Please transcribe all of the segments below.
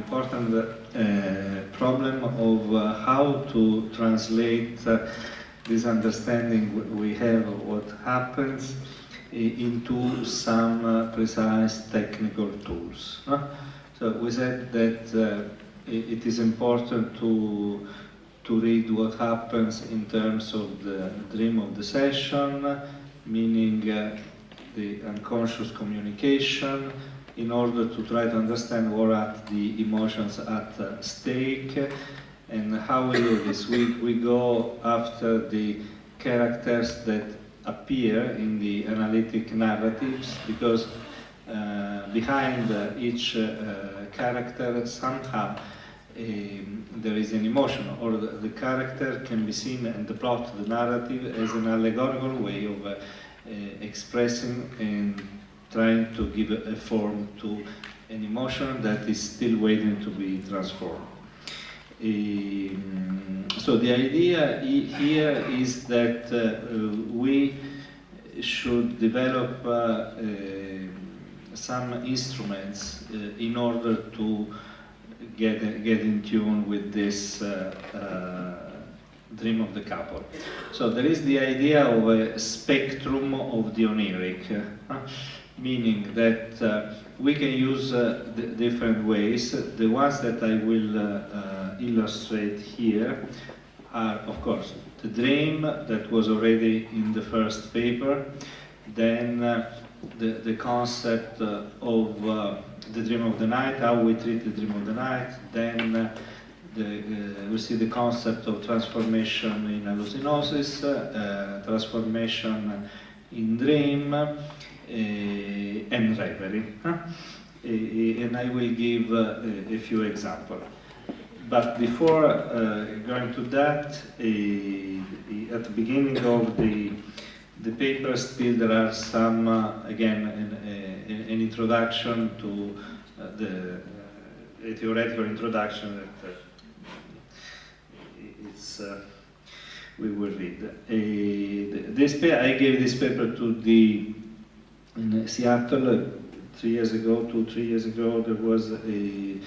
important problem of how to translate this understanding we have of what happens into some precise technical tools. So we said that it is important to read what happens in terms of the dream of the session, meaning the unconscious communication, in order to try to understand what are the emotions at stake. And how we do this? We go after the characters that appear in the analytic narratives, because behind each character somehow there is an emotion, or the character can be seen, and the plot, the narrative, as an allegorical way of expressing and trying to give a form to an emotion that is still waiting to be transformed. So the idea here is that we should develop some instruments in order to get in tune with this dream of the couple. So there is the idea of a spectrum of the oniric, meaning that we can use different ways. The ones that I will illustrate here are, of course, the dream that was already in the first paper, then the concept of the dream of the night, how we treat the dream of the night, then we see the concept of transformation in hallucinosis, transformation in dream, and reverie. And I will give a few examples. But before going to that, at the beginning of the paper, still there are some, again, an introduction to a theoretical introduction that we will read. I gave this paper to in Seattle 3 years ago, 2-3 years ago. There was every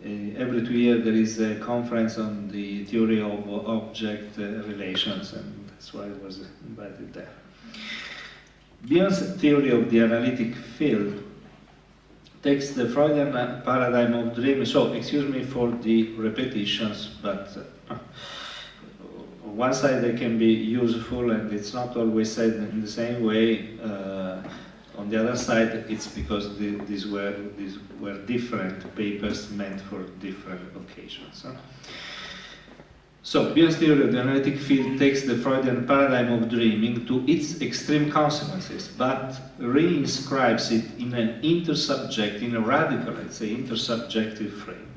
2 years there is a conference on the theory of object relations, and that's why I was invited there. Bion's theory of the analytic field takes the Freudian paradigm of dream. So, excuse me for the repetitions, but on one side they can be useful, and it's not always said in the same way. On the other side, it's because these were different papers meant for different occasions. So, Bion's theory of the analytic field takes the Freudian paradigm of dreaming to its extreme consequences, but reinscribes it in a radical, let's say, intersubjective frame.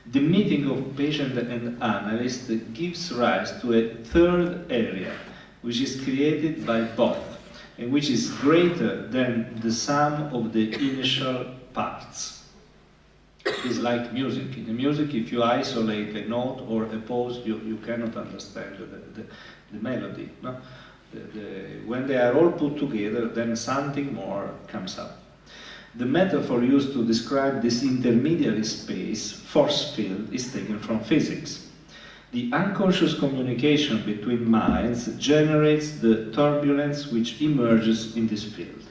The meeting of patient and analyst gives rise to a third area, which is created by both, and which is greater than the sum of the initial parts. It's like music. In music, if you isolate a note or a pause, you cannot understand the melody. No? When they are all put together, then something more comes up. The metaphor used to describe this intermediary space, force field, is taken from physics. The unconscious communication between minds generates the turbulence which emerges in this field.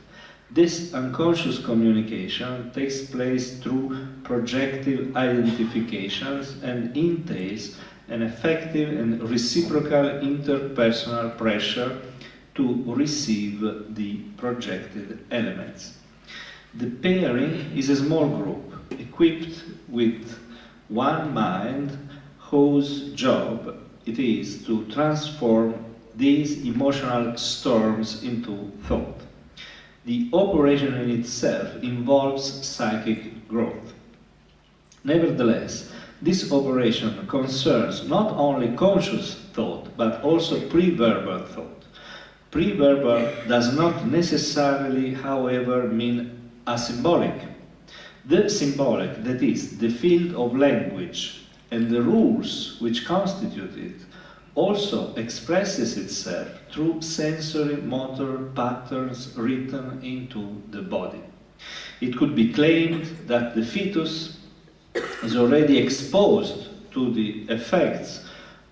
This unconscious communication takes place through projective identifications and entails an effective and reciprocal interpersonal pressure to receive the projected elements. The pairing is a small group equipped with one mind whose job it is to transform these emotional storms into thought. The operation in itself involves psychic growth. Nevertheless, this operation concerns not only conscious thought, but also pre-verbal thought. Pre-verbal does not necessarily, however, mean asymbolic. The symbolic, that is, the field of language and the rules which constitute it, also expresses itself through sensory motor patterns written into the body. It could be claimed that the fetus is already exposed to the effects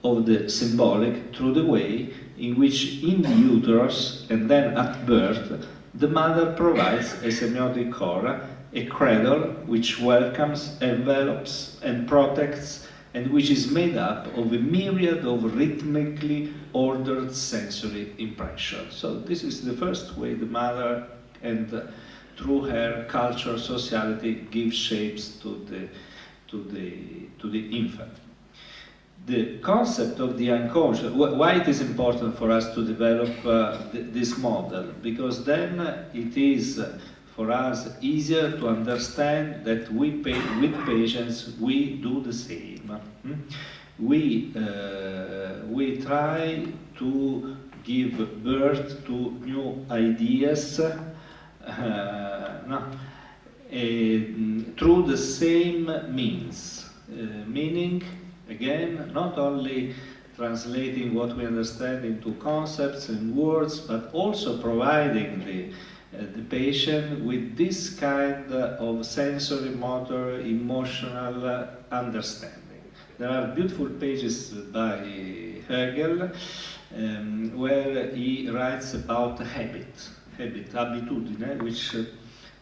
of the symbolic through the way in which in the uterus and then at birth the mother provides a semiotic core, a cradle which welcomes, envelops and protects, and which is made up of a myriad of rhythmically ordered sensory impressions. So this is the first way the mother, and through her culture, sociality, gives shapes to the infant. The concept of the unconscious, why it is important for us to develop this model? Because then it is for us easier to understand that with patients we do the same. We try to give birth to new ideas through the same means, meaning, again, not only translating what we understand into concepts and words, but also providing the patient with this kind of sensory, motor, emotional understanding. There are beautiful pages by Hegel where he writes about habitudine, which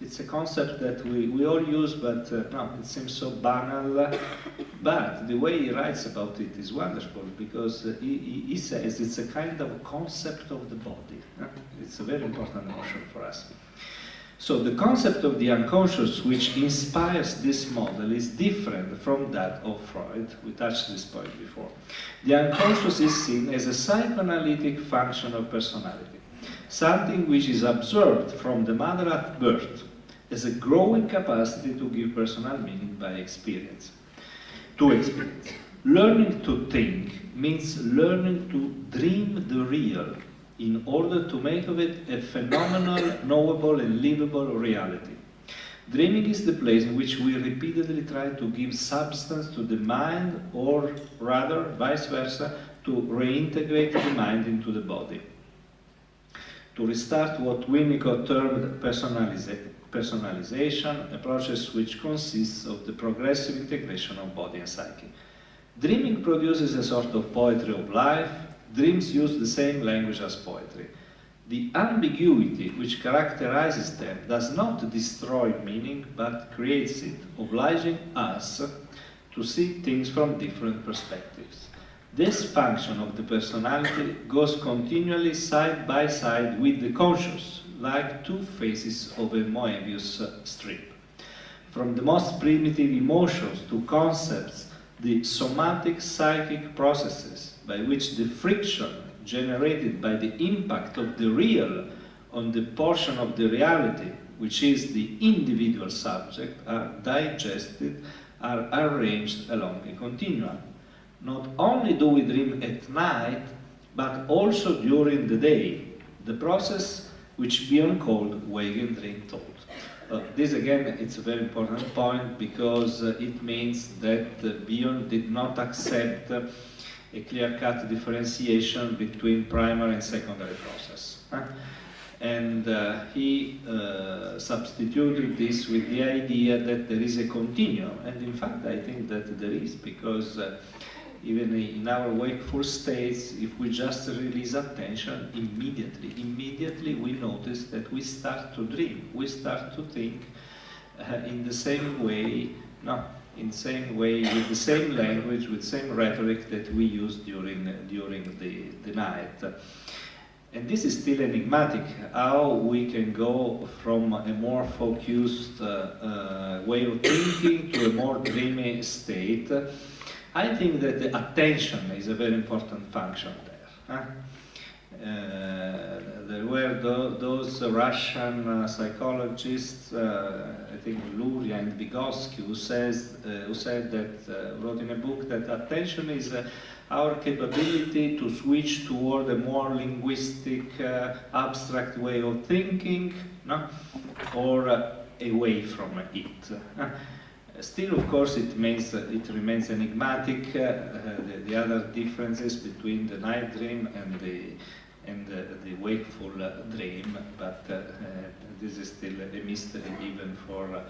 it's a concept that we all use, but no, it seems so banal. But the way he writes about it is wonderful, because he says it's a kind of concept of the body. It's a very important notion for us. So the concept of the unconscious, which inspires this model, is different from that of Freud. We touched this point before. The unconscious is seen as a psychoanalytic function of personality, something which is absorbed from the mother at birth as a growing capacity to give personal meaning by experience. To experience. Learning to think means learning to dream the real in order to make of it a phenomenal, knowable and livable reality. Dreaming is the place in which we repeatedly try to give substance to the mind, or rather, vice versa, to reintegrate the mind into the body. To restart what Winnicott termed personalization, a process which consists of the progressive integration of body and psyche. Dreaming produces a sort of poetry of life. Dreams use the same language as poetry. The ambiguity which characterizes them does not destroy meaning, but creates it, obliging us to see things from different perspectives. This function of the personality goes continually side by side with the conscious, like two faces of a Moebius strip. From the most primitive emotions to concepts, the somatic psychic processes by which the friction generated by the impact of the real on the portion of the reality, which is the individual subject, are digested, are arranged along a continuum. Not only do we dream at night, but also during the day, the process which Bion called wake and dream thought. This again, it's a very important point, because it means that Bion did not accept a clear-cut differentiation between primary and secondary process. And he substituted this with the idea that there is a continuum, and in fact I think that there is, because even in our wakeful states, if we just release attention, immediately we notice that we start to dream, we start to think in the same way, in the same way, with the same language, with the same rhetoric that we use during the night. And this is still enigmatic, how we can go from a more focused way of thinking to a more dreamy state. I think that the attention is a very important function there. There were those Russian psychologists, I think Luria and Vygotsky, who said that, wrote in a book, that attention is our capability to switch toward a more linguistic, abstract way of thinking, or away from it. Still, of course, it remains enigmatic, the other differences between the night dream and the wakeful dream, but this is still a mystery even for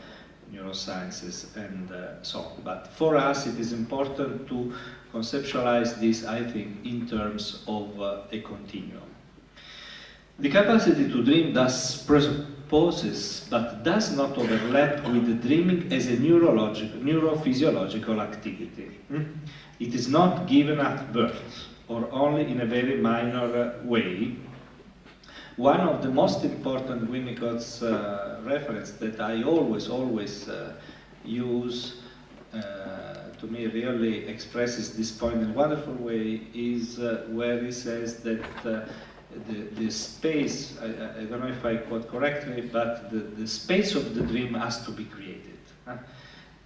neurosciences and so on. But for us, it is important to conceptualize this, I think, in terms of a continuum. The capacity to dream thus presupposes, but does not overlap with dreaming as a neurophysiological activity. It is not given at birth, or only in a very minor way. One of the most important Winnicott's reference that I always use, to me really expresses this point in a wonderful way, is where he says that the space, I don't know if I quote correctly, but the space of the dream has to be created.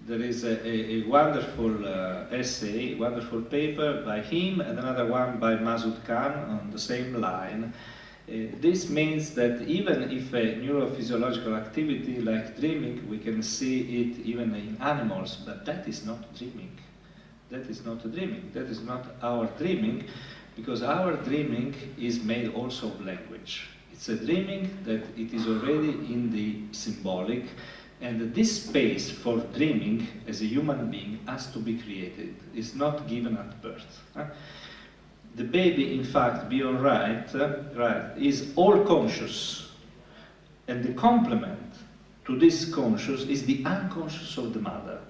There is a wonderful essay, wonderful paper by him, and another one by Masood Khan on the same line. This means that even if a neurophysiological activity like dreaming, we can see it even in animals, but that is not dreaming. That is not dreaming. That is not our dreaming, because our dreaming is made also of language. It's a dreaming that it is already in the symbolic, and this space for dreaming as a human being has to be created. It's not given at birth. The baby, in fact, beyond right, is all conscious, and the complement to this conscious is the unconscious of the mother.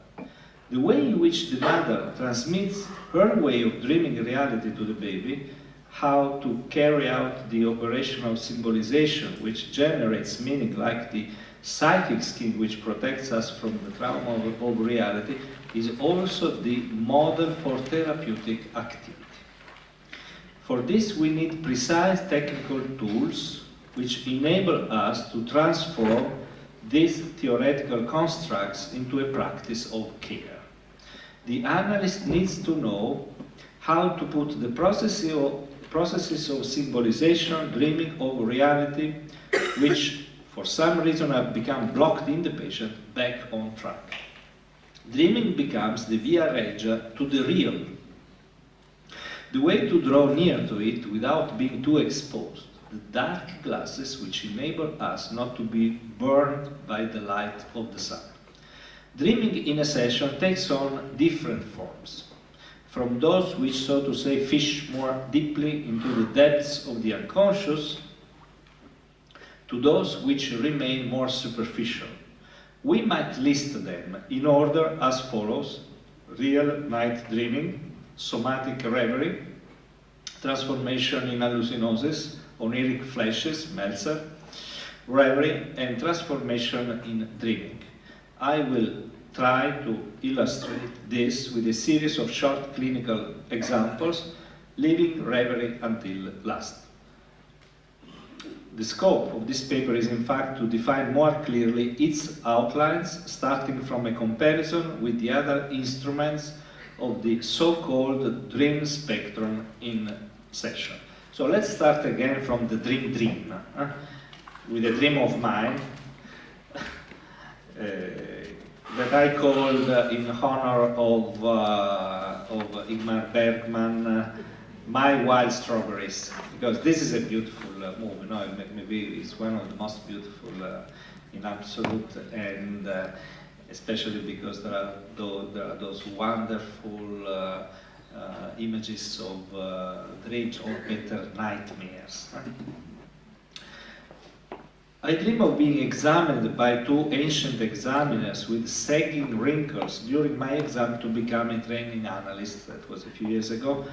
The way in which the mother transmits her way of dreaming reality to the baby, how to carry out the operation of symbolization which generates meaning, like the psychic skin which protects us from the trauma of reality, is also the model for therapeutic activity. For this we need precise technical tools which enable us to transform these theoretical constructs into a practice of care. The analyst needs to know how to put the processes of symbolization, dreaming of reality, which for some reason have become blocked in the patient, back on track. Dreaming becomes the via regia to the real. The way to draw near to it without being too exposed, the dark glasses which enable us not to be burned by the light of the sun. Dreaming in a session takes on different forms, from those which, so to say, fish more deeply into the depths of the unconscious, to those which remain more superficial. We might list them in order as follows: real night dreaming, somatic reverie, transformation in hallucinosis, oniric flashes, Meltzer, reverie, and transformation in dreaming. I will try to illustrate this with a series of short clinical examples, leaving reverie until last. The scope of this paper is in fact to define more clearly its outlines, starting from a comparison with the other instruments of the so-called dream spectrum in session. So let's start again from the dream, with a dream of mine that I called in honor of Ingmar Bergman, My Wild Strawberries, because this is a beautiful movie. No, maybe it's one of the most beautiful in absolute, and especially because there are those wonderful images of dreams, or better, nightmares. I dream of being examined by two ancient examiners with sagging wrinkles during my exam to become a training analyst. That was a few years ago.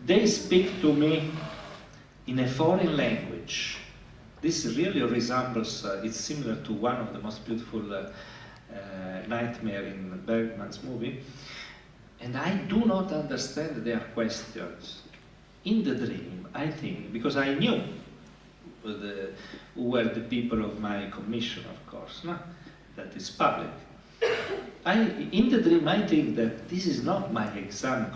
They speak to me in a foreign language. This really resembles, it's similar to one of the most beautiful nightmare in Bergman's movie. And I do not understand their questions. In the dream, I think, because I knew who were the people of my commission, of course, no? That is public. In the dream, I think that this is not my exam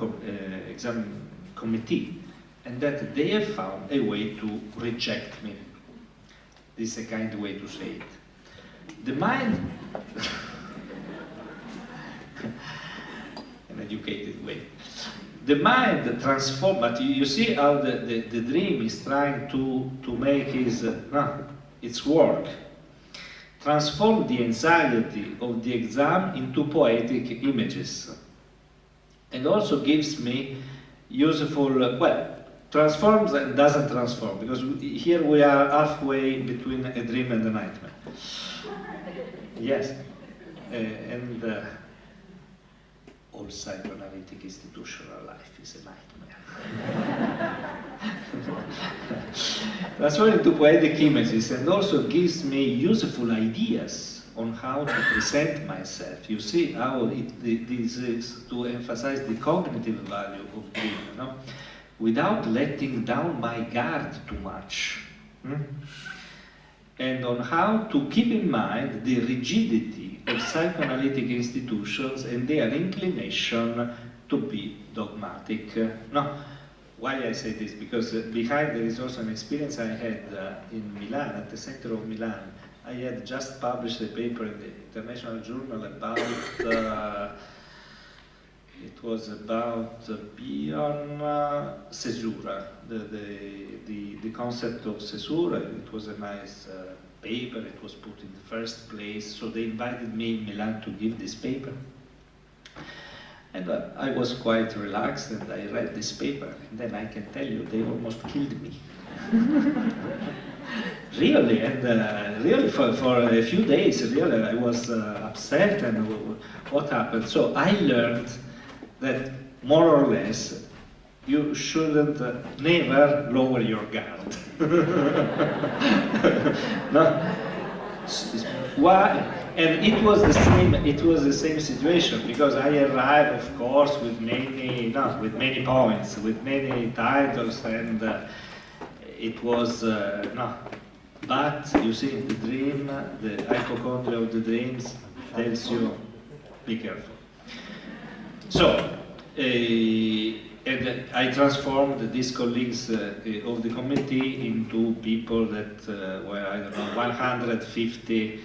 committee, and that they have found a way to reject me. This is a kind of way to say it. The mind, an educated way. The mind transforms, but you see how the dream is trying to make its work. transform the anxiety of the exam into poetic images, and also gives me useful, well, transforms and doesn't transform, because here we are halfway between a dream and a nightmare. Yes, and all psychoanalytic institutional life is a nightmare. Transform into poetic images, and also gives me useful ideas on how to present myself. You see how this is to emphasize the cognitive value of dream, no? Without letting down my guard too much. And on how to keep in mind the rigidity of psychoanalytic institutions and their inclination to be dogmatic. No, why I say this? Because behind there is also an experience I had in Milan, at the center of Milan. I had just published a paper in the International Journal about it was about Bionian caesura, the concept of caesura. It was a nice paper, it was put in the first place, so they invited me in Milan to give this paper. And I was quite relaxed, and I read this paper, and then I can tell you, they almost killed me. Really, and really for a few days, really, I was upset, and what happened? So I learned that more or less you shouldn't never lower your guard. No? Why? And it was the same situation, because I arrived, of course, with many points, with many titles, and it was but you see, the dream, the hypochondria of the dreams tells you, be careful. So, and I transformed these colleagues of the committee into people that were, I don't know, 150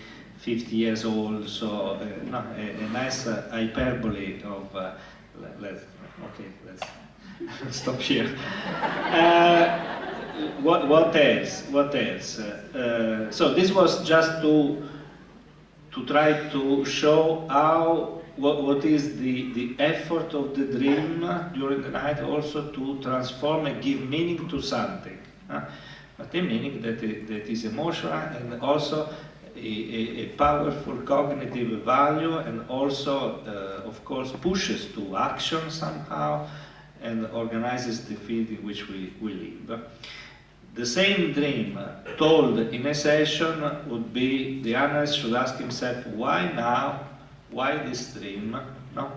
years old, so a nice hyperbole of, let's stop here. What else? So this was just to try to show how, what is the effort of the dream during the night, also to transform and give meaning to something, but a meaning that is emotional, and also a powerful cognitive value, and also, of course, pushes to action somehow, and organizes the field in which we live. The same dream told in a session would be, the analyst should ask himself, why now? Why this dream? No?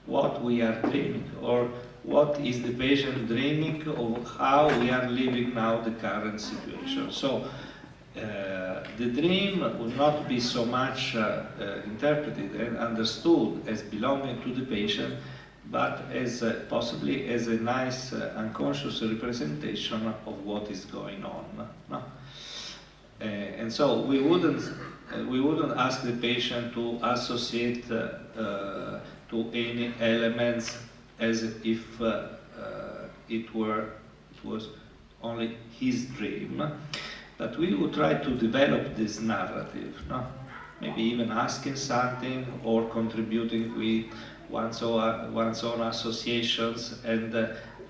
What we are dreaming, or what is the patient dreaming of how we are living now the current situation. So the dream would not be so much interpreted and understood as belonging to the patient, but as possibly as a nice unconscious representation of what is going on. No? And so we wouldn't ask the patient to associate to any elements as if it was only his dream, but we would try to develop this narrative, no? Maybe even asking something or contributing with one's own associations and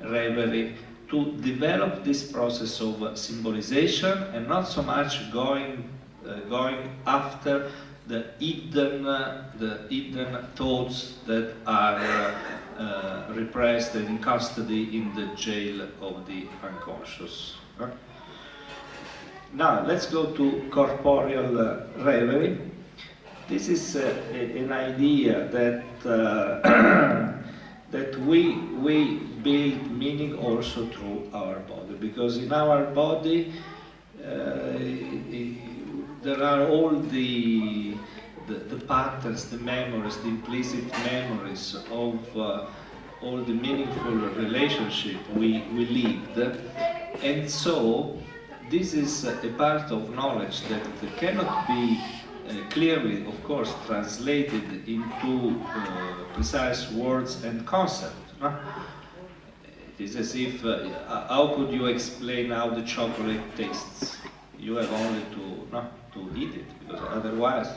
reverie, to develop this process of symbolization, and not so much going after the hidden thoughts that are repressed and in custody in the jail of the unconscious. Now let's go to corporeal reverie. This is an idea that that we build meaning also through our body, because in our body there are all the patterns, the memories, the implicit memories of all the meaningful relationship we lived, and so this is a part of knowledge that cannot be clearly, of course, translated into precise words and concepts. No? It is as if, how could you explain how the chocolate tastes? You have only no, to eat it, because otherwise,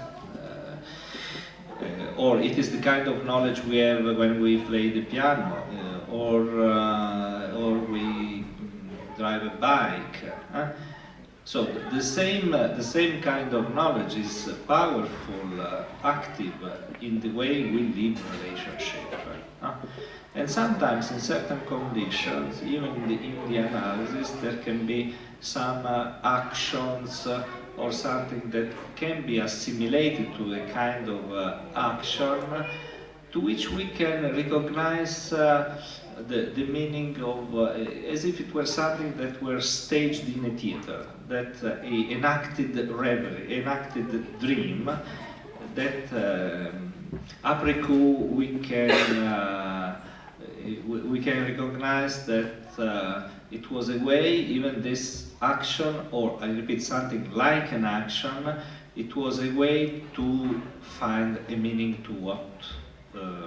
or it is the kind of knowledge we have when we play the piano, or we drive a bike. So the same kind of knowledge is powerful, active in the way we live relationship. And sometimes in certain conditions, even in the analysis, there can be some actions or something that can be assimilated to a kind of action to which we can recognize the meaning of, as if it were something that were staged in a theater, that an acted reverie, an acted dream, that après coup we can recognize that it was a way, even this action, or I repeat, something like an action, it was a way to find a meaning to what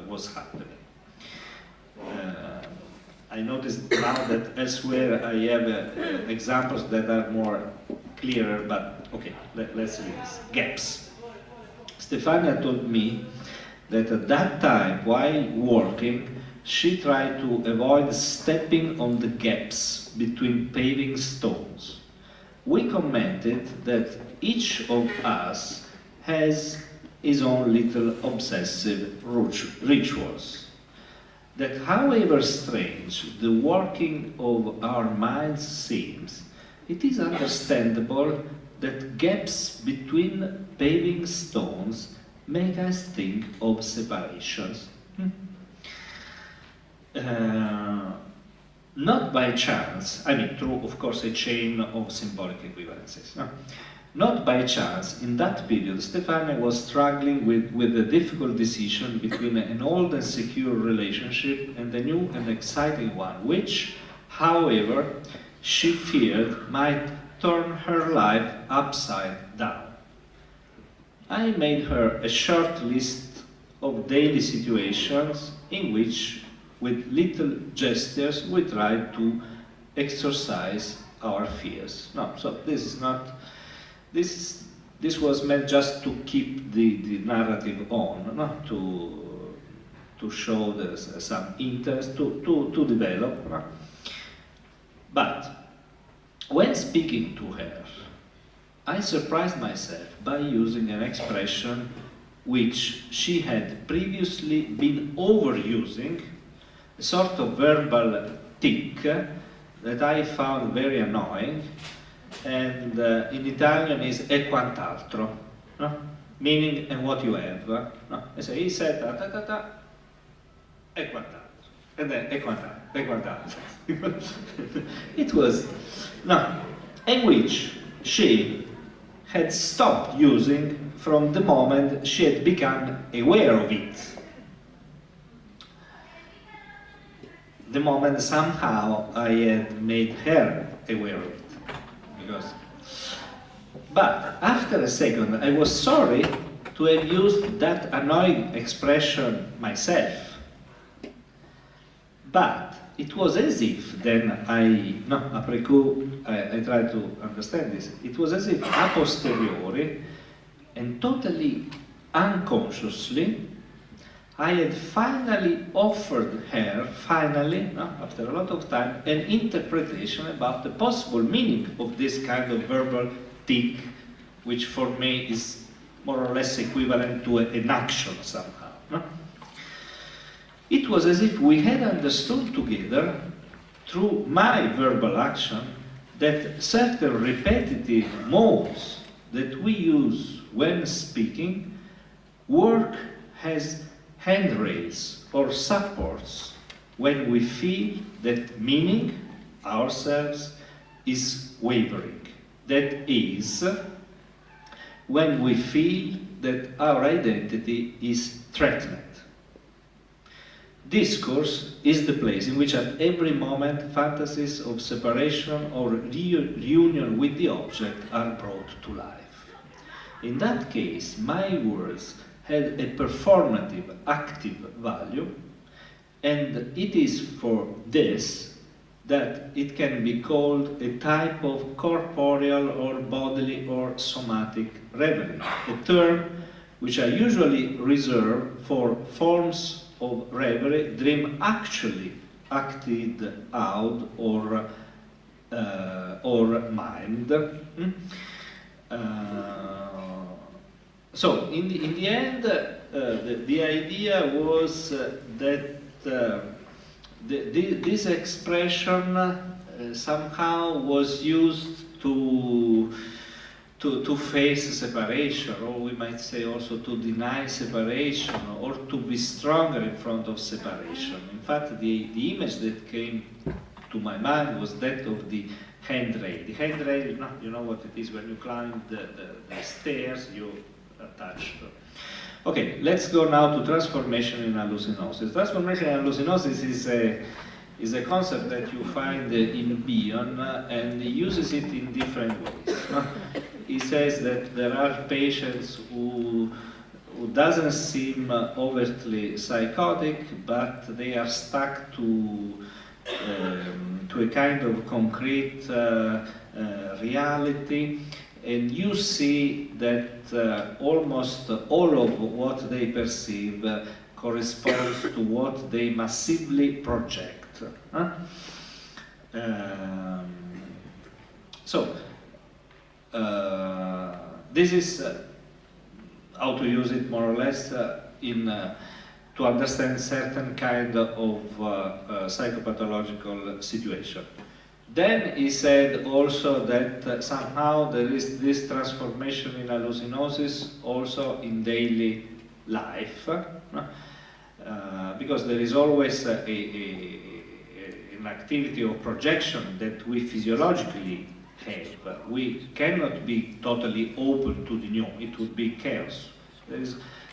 was happening. I noticed now that elsewhere I have examples that are more clearer, but okay, let's read this. Gaps. Stefania told me that at that time, while working, she tried to avoid stepping on the gaps between paving stones. We commented that each of us has his own little obsessive rituals. That however strange the working of our minds seems, it is understandable that gaps between paving stones make us think of separations. Not by chance, I mean through of course a chain of symbolic equivalences. Not by chance, in that period, Stefania was struggling with the difficult decision between an old and secure relationship and a new and exciting one, which, however, she feared might turn her life upside down. I made her a short list of daily situations in which, with little gestures, we tried to exorcise our fears. No, so this is not... This was meant just to keep the narrative on, no? to show some interest, to develop. No? But when speaking to her, I surprised myself by using an expression which she had previously been overusing, a sort of verbal tic that I found very annoying. And in Italian is e quant'altro, no? Meaning and what you have. No? So he said ta ta ta ta, e quant'altro, and then e quant'altro. It was, no, in which she had stopped using from the moment she had become aware of it. The moment somehow I had made her aware of it. But after a second, I was sorry to have used that annoying expression myself. But it was as if then après coup, I tried to understand this. It was as if a posteriori and totally unconsciously, I had finally offered her, after a lot of time, an interpretation about the possible meaning of this kind of verbal tic, which for me is more or less equivalent to an action somehow. No? It was as if we had understood together, through my verbal action, that certain repetitive modes that we use when speaking work as handrails or supports when we feel that meaning, ourselves, is wavering. That is, when we feel that our identity is threatened. Discourse is the place in which at every moment fantasies of separation or reunion with the object are brought to life. In that case, my words had a performative, active value, and it is for this that it can be called a type of corporeal or bodily or somatic reverie, a term which I usually reserve for forms of reverie dream actually acted out or mind. So in the end, the idea was that this expression somehow was used to face separation, or we might say also to deny separation, or to be stronger in front of separation. In fact, the image that came to my mind was that of the handrail. The handrail, you know what it is when you climb the stairs, you attach. Okay, let's go now to transformation in hallucinosis. Transformation in hallucinosis is a concept that you find in Bion, and he uses it in different ways. He says that there are patients who doesn't seem overtly psychotic, but they are stuck to a kind of concrete reality, and you see that almost all of what they perceive corresponds to what they massively project. This is how to use it more or less to understand certain kind of psychopathological situation. Then he said also that somehow there is this transformation in hallucinosis also in daily life, because there is always an activity of projection that we physiologically have. We cannot be totally open to the new, it would be chaos.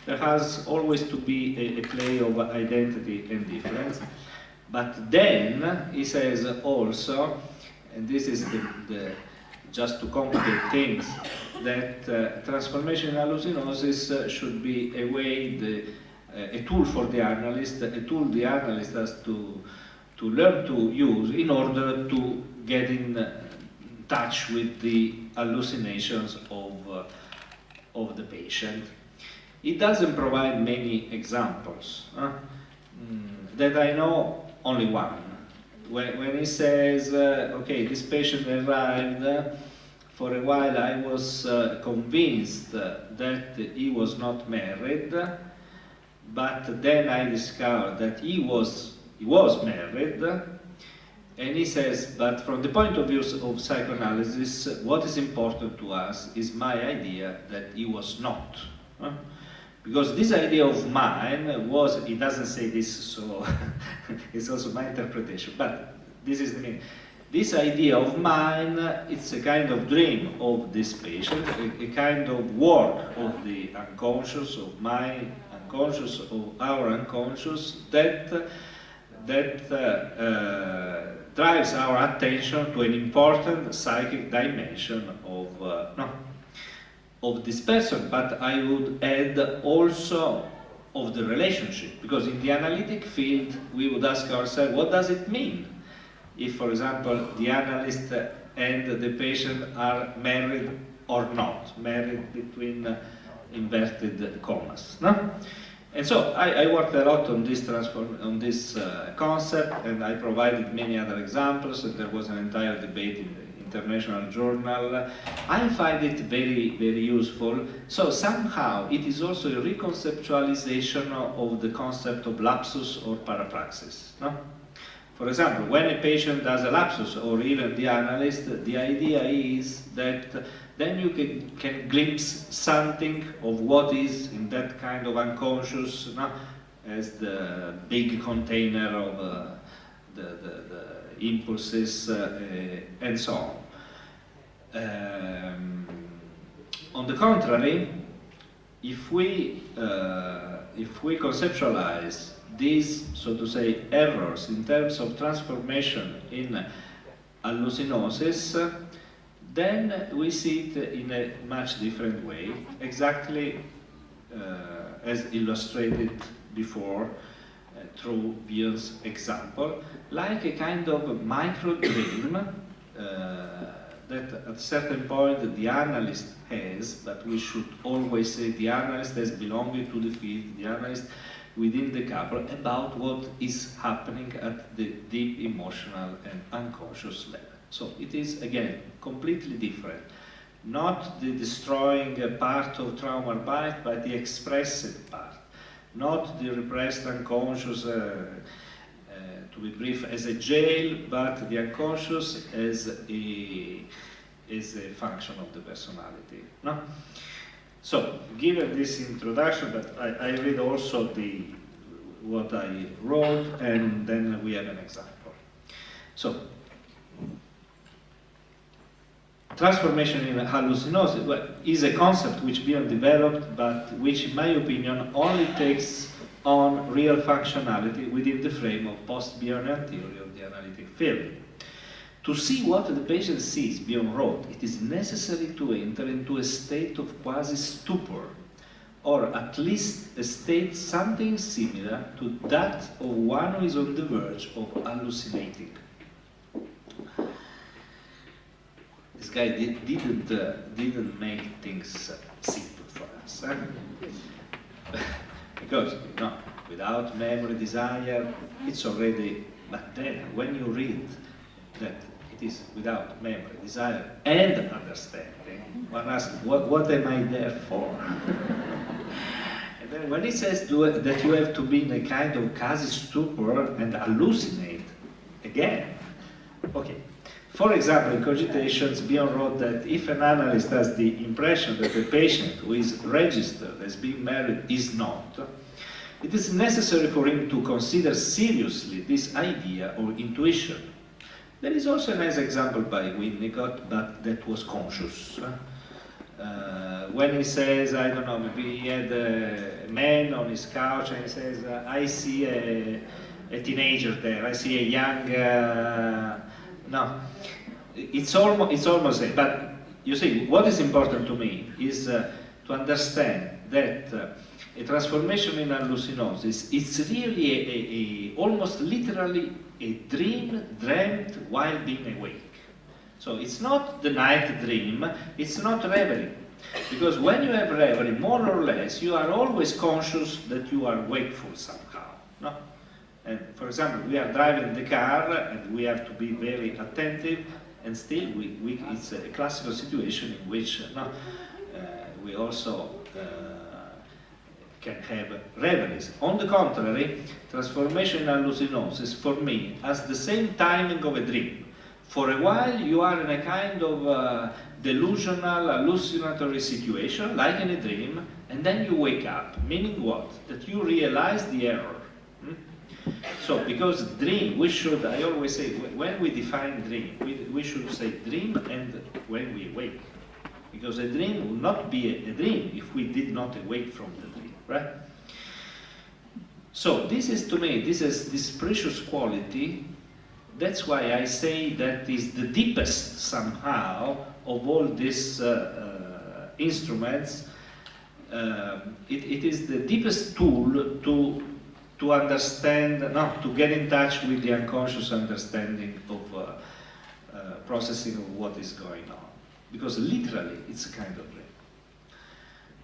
There has always to be a play of identity and difference. But then he says also, and this is just to complicate things, that transformation in hallucinosis should be a way, a tool for the analyst, a tool the analyst has to learn to use in order to get in touch with the hallucinations of the patient. It doesn't provide many examples. That I know, only one. When he says, okay, this patient arrived, for a while I was convinced that he was not married, but then I discovered that he was married, and he says, but from the point of view of psychoanalysis, what is important to us is my idea that he was not. Because this idea of mine was, he doesn't say this, so it's also my interpretation, but this is the meaning. This idea of mine, it's a kind of dream of this patient, a kind of work of the unconscious, of my unconscious, of our unconscious, that drives our attention to an important psychic dimension of this person, but I would add also of the relationship, because in the analytic field we would ask ourselves, what does it mean if, for example, the analyst and the patient are married or not, married between inverted commas, no? And so I worked a lot on this concept, and I provided many other examples, and there was an entire debate in the international journal. I find it very, very useful. So somehow it is also a reconceptualization of the concept of lapsus or parapraxis. No? For example, when a patient does a lapsus, or even the analyst, the idea is that then you can glimpse something of what is in that kind of unconscious, no? As the big container of the impulses and so on. On the contrary, if we conceptualize these, so to say, errors in terms of transformation in hallucinosis, then we see it in a much different way, exactly as illustrated before. through Bion's example, like a kind of micro dream that at a certain point the analyst has, but we should always say the analyst as belonging to the field, the analyst within the couple, about what is happening at the deep emotional and unconscious level. So it is, again, completely different. Not the destroying part of trauma bind, but the expressive part. Not the repressed unconscious, to be brief, as a jail, but the unconscious as a function of the personality. No? So, given this introduction, but I read also what I wrote, and then we have an example. So, transformation in hallucinosis is a concept which Bion developed, but which, in my opinion, only takes on real functionality within the frame of post-Bionian theory of the analytic field. To see what the patient sees, Bion wrote, it is necessary to enter into a state of quasi-stupor, or at least a state something similar to that of one who is on the verge of hallucinating. This guy didn't make things simple for us. Because, without memory, desire, it's already, but then when you read that it is without memory, desire, and understanding, one asks, what am I there for? And then when it says that you have to be in a kind of quasi-stupor and hallucinate, again, okay. For example, in cogitations, Bion wrote that if an analyst has the impression that the patient who is registered as being married is not, it is necessary for him to consider seriously this idea or intuition. There is also a nice example by Winnicott, but that was conscious. When he says, I don't know, maybe he had a man on his couch and he says, I see a teenager there, I see a young, no. It's almost, but you see, what is important to me is to understand that a transformation in hallucinosis, it's really almost literally a dream dreamt while being awake. So it's not the night dream, it's not reverie. Because when you have reverie, more or less, you are always conscious that you are wakeful somehow. No? And for example, we are driving the car and we have to be very attentive, and still it's a classical situation in which we also can have reveries. On the contrary, transformation in hallucinosis for me has the same timing of a dream. For a while you are in a kind of delusional, hallucinatory situation, like in a dream, and then you wake up, meaning what? That you realize the error. So, because dream, we should, I always say, when we define dream, we should say dream and when we wake. Because a dream would not be a dream if we did not awake from the dream, right? So, this is to me, this precious quality. That's why I say that is the deepest somehow of all these instruments. It is the deepest tool to understand, to get in touch with the unconscious understanding of processing of what is going on. Because literally, it's a kind of dream.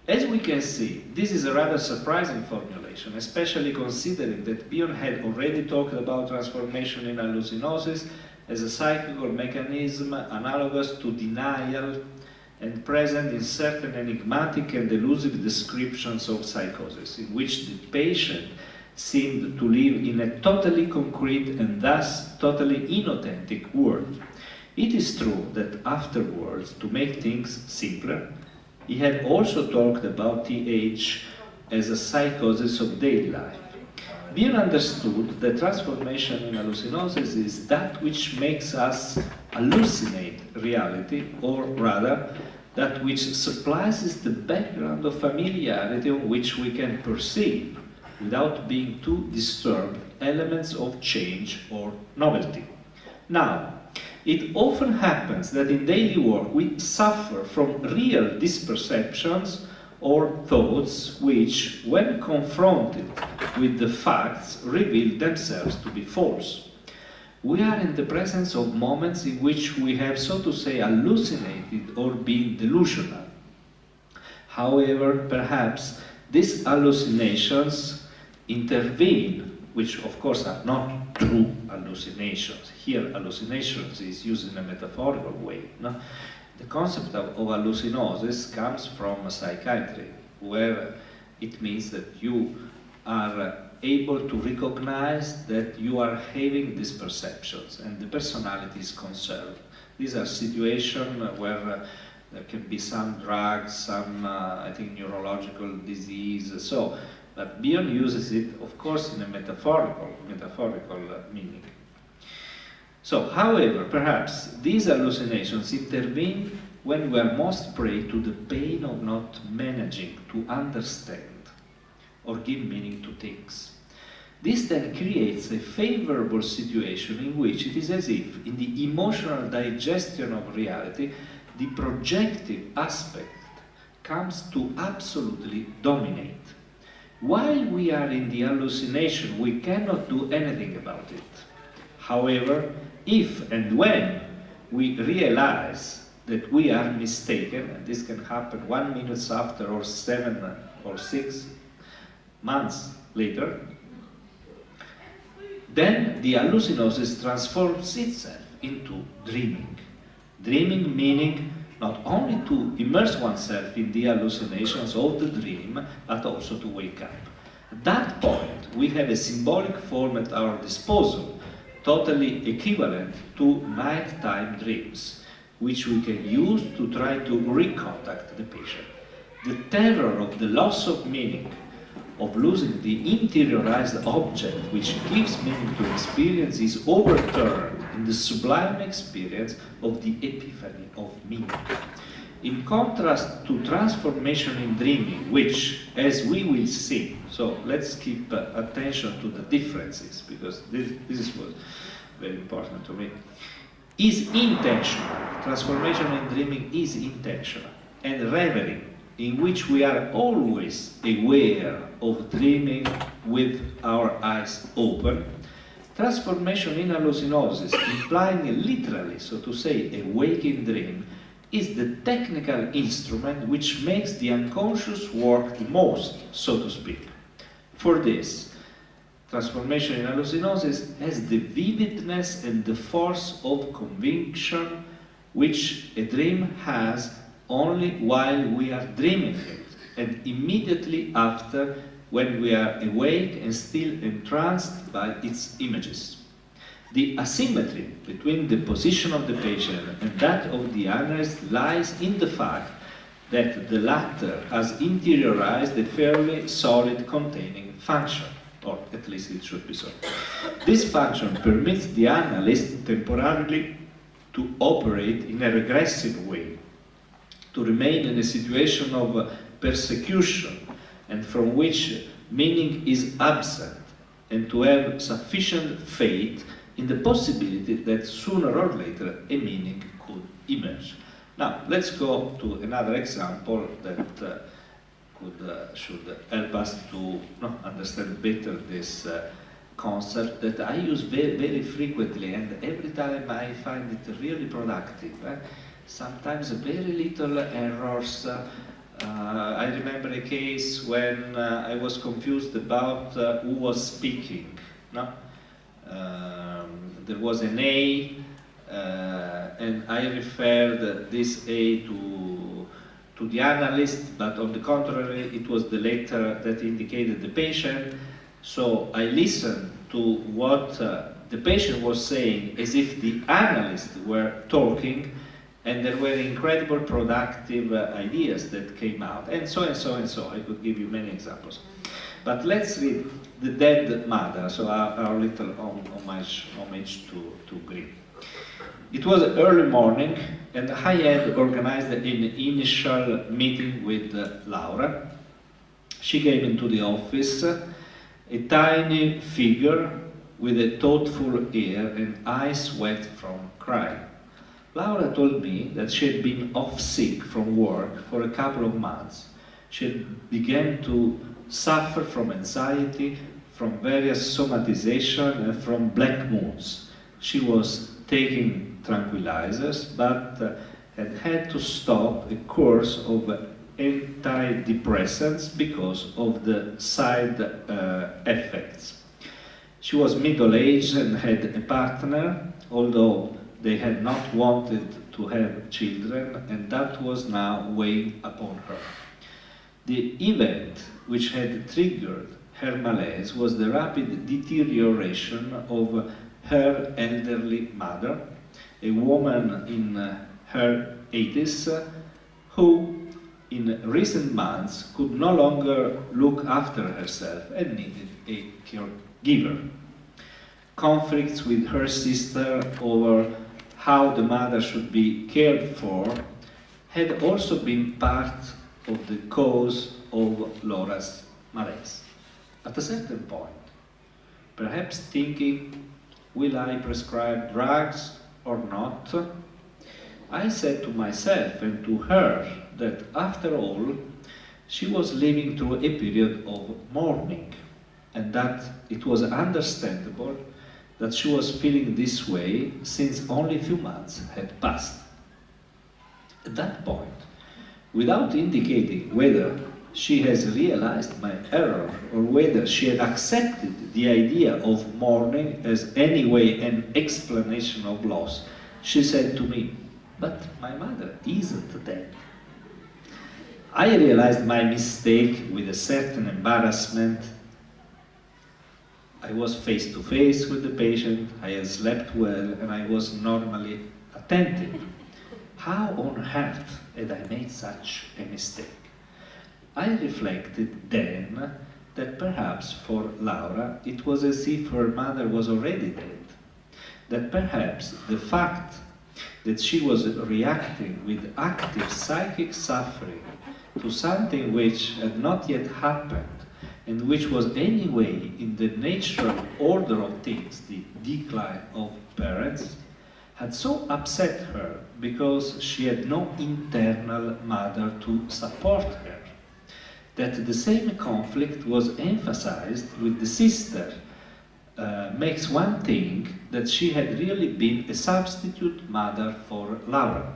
As we can see, this is a rather surprising formulation, especially considering that Bion had already talked about transformation in hallucinosis as a psychical mechanism analogous to denial and present in certain enigmatic and elusive descriptions of psychosis, in which the patient seemed to live in a totally concrete and thus totally inauthentic world. It is true that afterwards, to make things simpler, he had also talked about TH as a psychosis of daily life. Bion understood that transformation in hallucinosis is that which makes us hallucinate reality, or rather, that which supplies the background of familiarity on which we can perceive, without being too disturbed, elements of change or novelty. Now, it often happens that in daily work we suffer from real disperceptions or thoughts which, when confronted with the facts, reveal themselves to be false. We are in the presence of moments in which we have, so to say, hallucinated or been delusional. However, perhaps these hallucinations intervene, which of course are not true hallucinations. Here, hallucinations is used in a metaphorical way. No? The concept of hallucinosis comes from psychiatry, where it means that you are able to recognize that you are having these perceptions and the personality is conserved. These are situations where there can be some drugs, some, I think, neurological disease. So, but Bion uses it, of course, in a metaphorical meaning. So, however, perhaps these hallucinations intervene when we are most prey to the pain of not managing to understand or give meaning to things. This then creates a favorable situation in which it is as if, in the emotional digestion of reality, the projective aspect comes to absolutely dominate. While we are in the hallucination, we cannot do anything about it. However, if and when we realize that we are mistaken, and this can happen 1 minute after, or 7 or 6 months later, then the hallucinosis transforms itself into dreaming. Dreaming meaning not only to immerse oneself in the hallucinations of the dream, but also to wake up. At that point, we have a symbolic form at our disposal, totally equivalent to nighttime dreams, which we can use to try to recontact the patient. The terror of the loss of meaning, of losing the interiorized object which gives meaning to experience, is overturned in the sublime experience of the epiphany of meaning. In contrast to transformation in dreaming, which, as we will see, so let's keep attention to the differences, because this is what very important to me, is intentional. Transformation in dreaming is intentional. And reverie, in which we are always aware of dreaming with our eyes open. Transformation in hallucinosis, implying literally, so to say, a waking dream, is the technical instrument which makes the unconscious work the most, so to speak. For this, transformation in hallucinosis has the vividness and the force of conviction which a dream has only while we are dreaming it, and immediately after, when we are awake and still entranced by its images. The asymmetry between the position of the patient and that of the analyst lies in the fact that the latter has interiorized a fairly solid containing function, or at least it should be so. This function permits the analyst temporarily to operate in a regressive way, to remain in a situation of persecution and from which meaning is absent, and to have sufficient faith in the possibility that sooner or later a meaning could emerge. Now, let's go to another example that should help us to understand better this concept that I use very, very frequently, and every time I find it really productive. Sometimes very little errors. I remember a case when I was confused about who was speaking. No? There was an A, and I referred this A to the analyst, but on the contrary, it was the letter that indicated the patient. So I listened to what the patient was saying as if the analyst were talking, and there were incredible productive ideas that came out, and so and so and so. I could give you many examples. But let's read The Dead Mother, so our little homage to grief. It was early morning, and I had organized an initial meeting with Laura. She came into the office, a tiny figure with a thoughtful air and eyes wet from crying. Laura told me that she had been off sick from work for a couple of months, She began to suffer from anxiety, from various somatization, and from black moods. She was taking tranquilizers, but had to stop a course of antidepressants because of the side effects. She was middle-aged and had a partner, although they had not wanted to have children, and that was now weighing upon her. The event which had triggered her malaise was the rapid deterioration of her elderly mother, a woman in her 80s, who in recent months could no longer look after herself and needed a caregiver. Conflicts with her sister over how the mother should be cared for had also been part of the cause of Laura's malaise. At a certain point, perhaps thinking, will I prescribe drugs or not? I said to myself and to her that after all, she was living through a period of mourning, and that it was understandable that she was feeling this way since only a few months had passed. At that point, without indicating whether she has realized my error or whether she had accepted the idea of mourning as anyway an explanation of loss, she said to me, "But my mother isn't dead." I realized my mistake with a certain embarrassment. I was face to face with the patient, I had slept well, and I was normally attentive. How on earth had I made such a mistake? I reflected then that perhaps for Laura it was as if her mother was already dead. That perhaps the fact that she was reacting with active psychic suffering to something which had not yet happened and which was anyway in the natural order of things, the decline of parents, had so upset her because she had no internal mother to support her, that the same conflict was emphasized with the sister, makes one think that she had really been a substitute mother for Laura.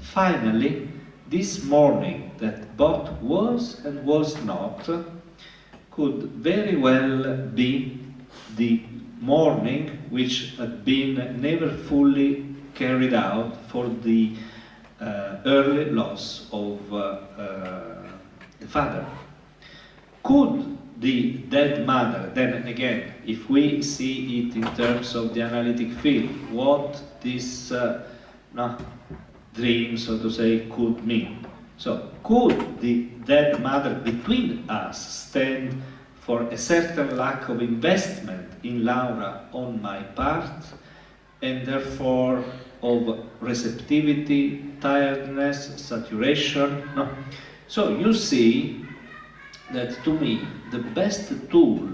Finally, this mourning that both was and was not could very well be the mourning which had been never fully carried out for the early loss of the father. Could the dead mother, then again, if we see it in terms of the analytic field, what this dream, so to say, could mean? So, could the dead mother between us stand for a certain lack of investment in Laura on my part, and therefore of receptivity, tiredness, saturation? No. So you see that to me, the best tool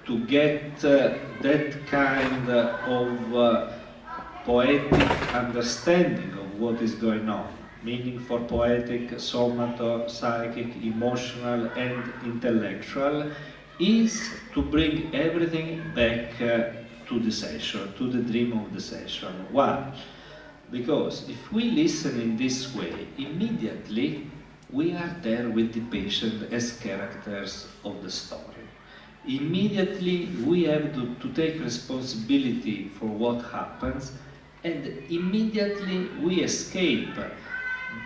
to get that kind of poetic understanding of what is going on, meaning for poetic, somato, psychic, emotional, and intellectual, is to bring everything back to the session, to the dream of the session. Why? Because if we listen in this way, immediately we are there with the patient as characters of the story. Immediately we have to take responsibility for what happens, and immediately we escape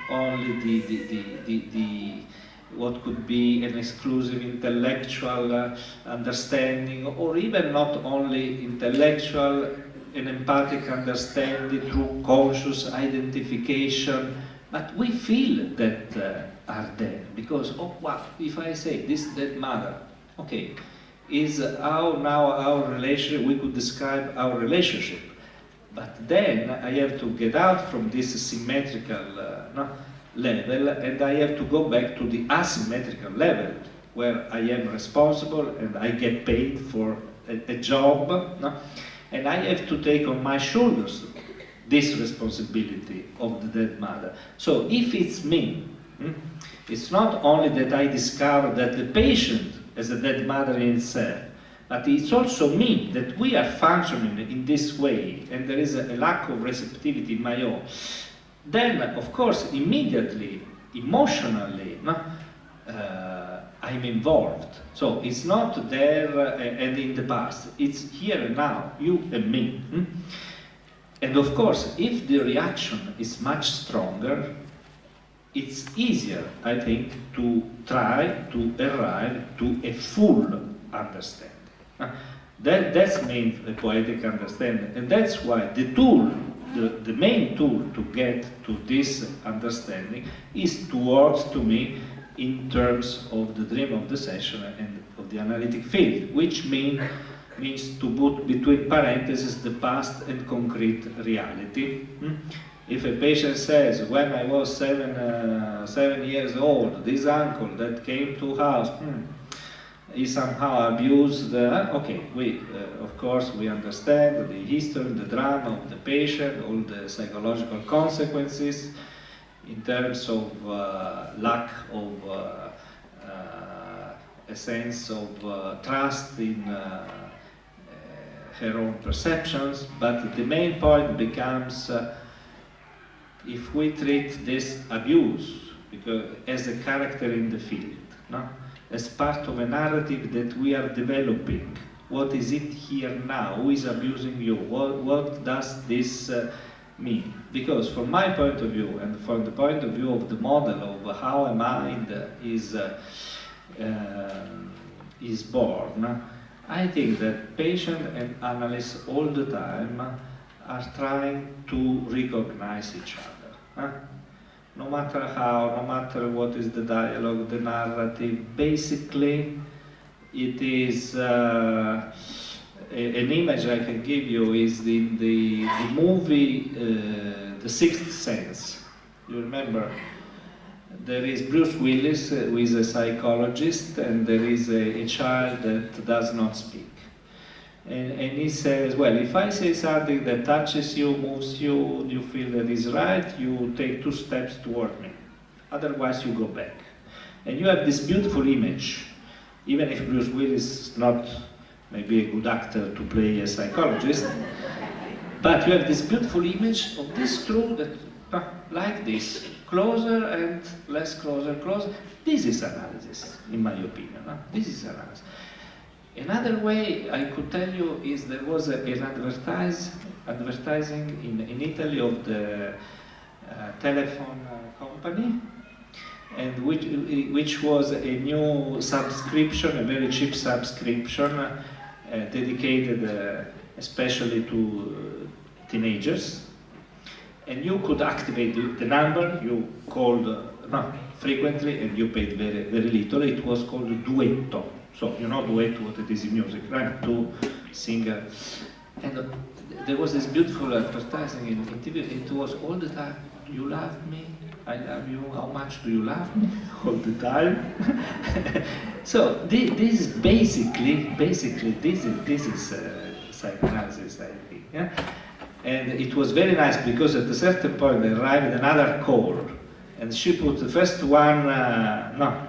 only the what could be an exclusive intellectual understanding, or even not only intellectual, an empathic understanding through conscious identification, but we feel that are there, because, oh wow, if I say this dead mother, okay, is how now our relationship, we could describe our relationship, but then I have to get out from this symmetrical level, and I have to go back to the asymmetrical level, where I am responsible and I get paid for a job, and I have to take on my shoulders this responsibility of the dead mother. So if it's me It's not only that I discover that the patient is a dead mother in itself, but it's also me, that we are functioning in this way, and there is a lack of receptivity in my own. Then, of course, immediately, emotionally, I'm involved. So it's not there and in the past, it's here and now, you and me. And of course, if the reaction is much stronger, it's easier, I think, to try to arrive to a full understanding. That's means a poetic understanding, and that's why the tool, the main tool to get to this understanding is to work to me in terms of the dream of the session and of the analytic field, which means to put between parentheses the past and concrete reality. If a patient says, when I was 7 years old, this uncle that came to house, he somehow abused, okay, of course we understand the history, the drama of the patient, all the psychological consequences in terms of lack of a sense of trust in her own perceptions, but the main point becomes if we treat this abuse as a character in the field, as part of a narrative that we are developing. What is it here now? Who is abusing you? What does this mean? Because from my point of view, and from the point of view of the model of how a mind is born, I think that patient and analyst all the time are trying to recognize each other. No matter how, no matter what is the dialogue, the narrative, basically it is an image I can give you is in the movie The Sixth Sense. You remember? There is Bruce Willis, who is a psychologist, and there is a child that does not speak. And he says, well, if I say something that touches you, moves you, you feel that is right, you take 2 steps toward me. Otherwise, you go back. And you have this beautiful image, even if Bruce Willis is not maybe a good actor to play a psychologist, but you have this beautiful image of this screw that, like this, closer and less closer. This is analysis, in my opinion. This is analysis. Another way I could tell you is there was an advertising in Italy of the telephone company, and which was a new subscription, a very cheap subscription, dedicated especially to teenagers. And you could activate the number, you called frequently, and you paid very, very little. It was called duetto. So you know duetto, what it is in music, right? Two singers. And there was this beautiful advertising in TV. It was all the time, you love me, I love you, how much do you love me? All the time. So this is basically this is psychoanalysis, I think. Yeah? And it was very nice because at a certain point there arrived another call, and she put the first one on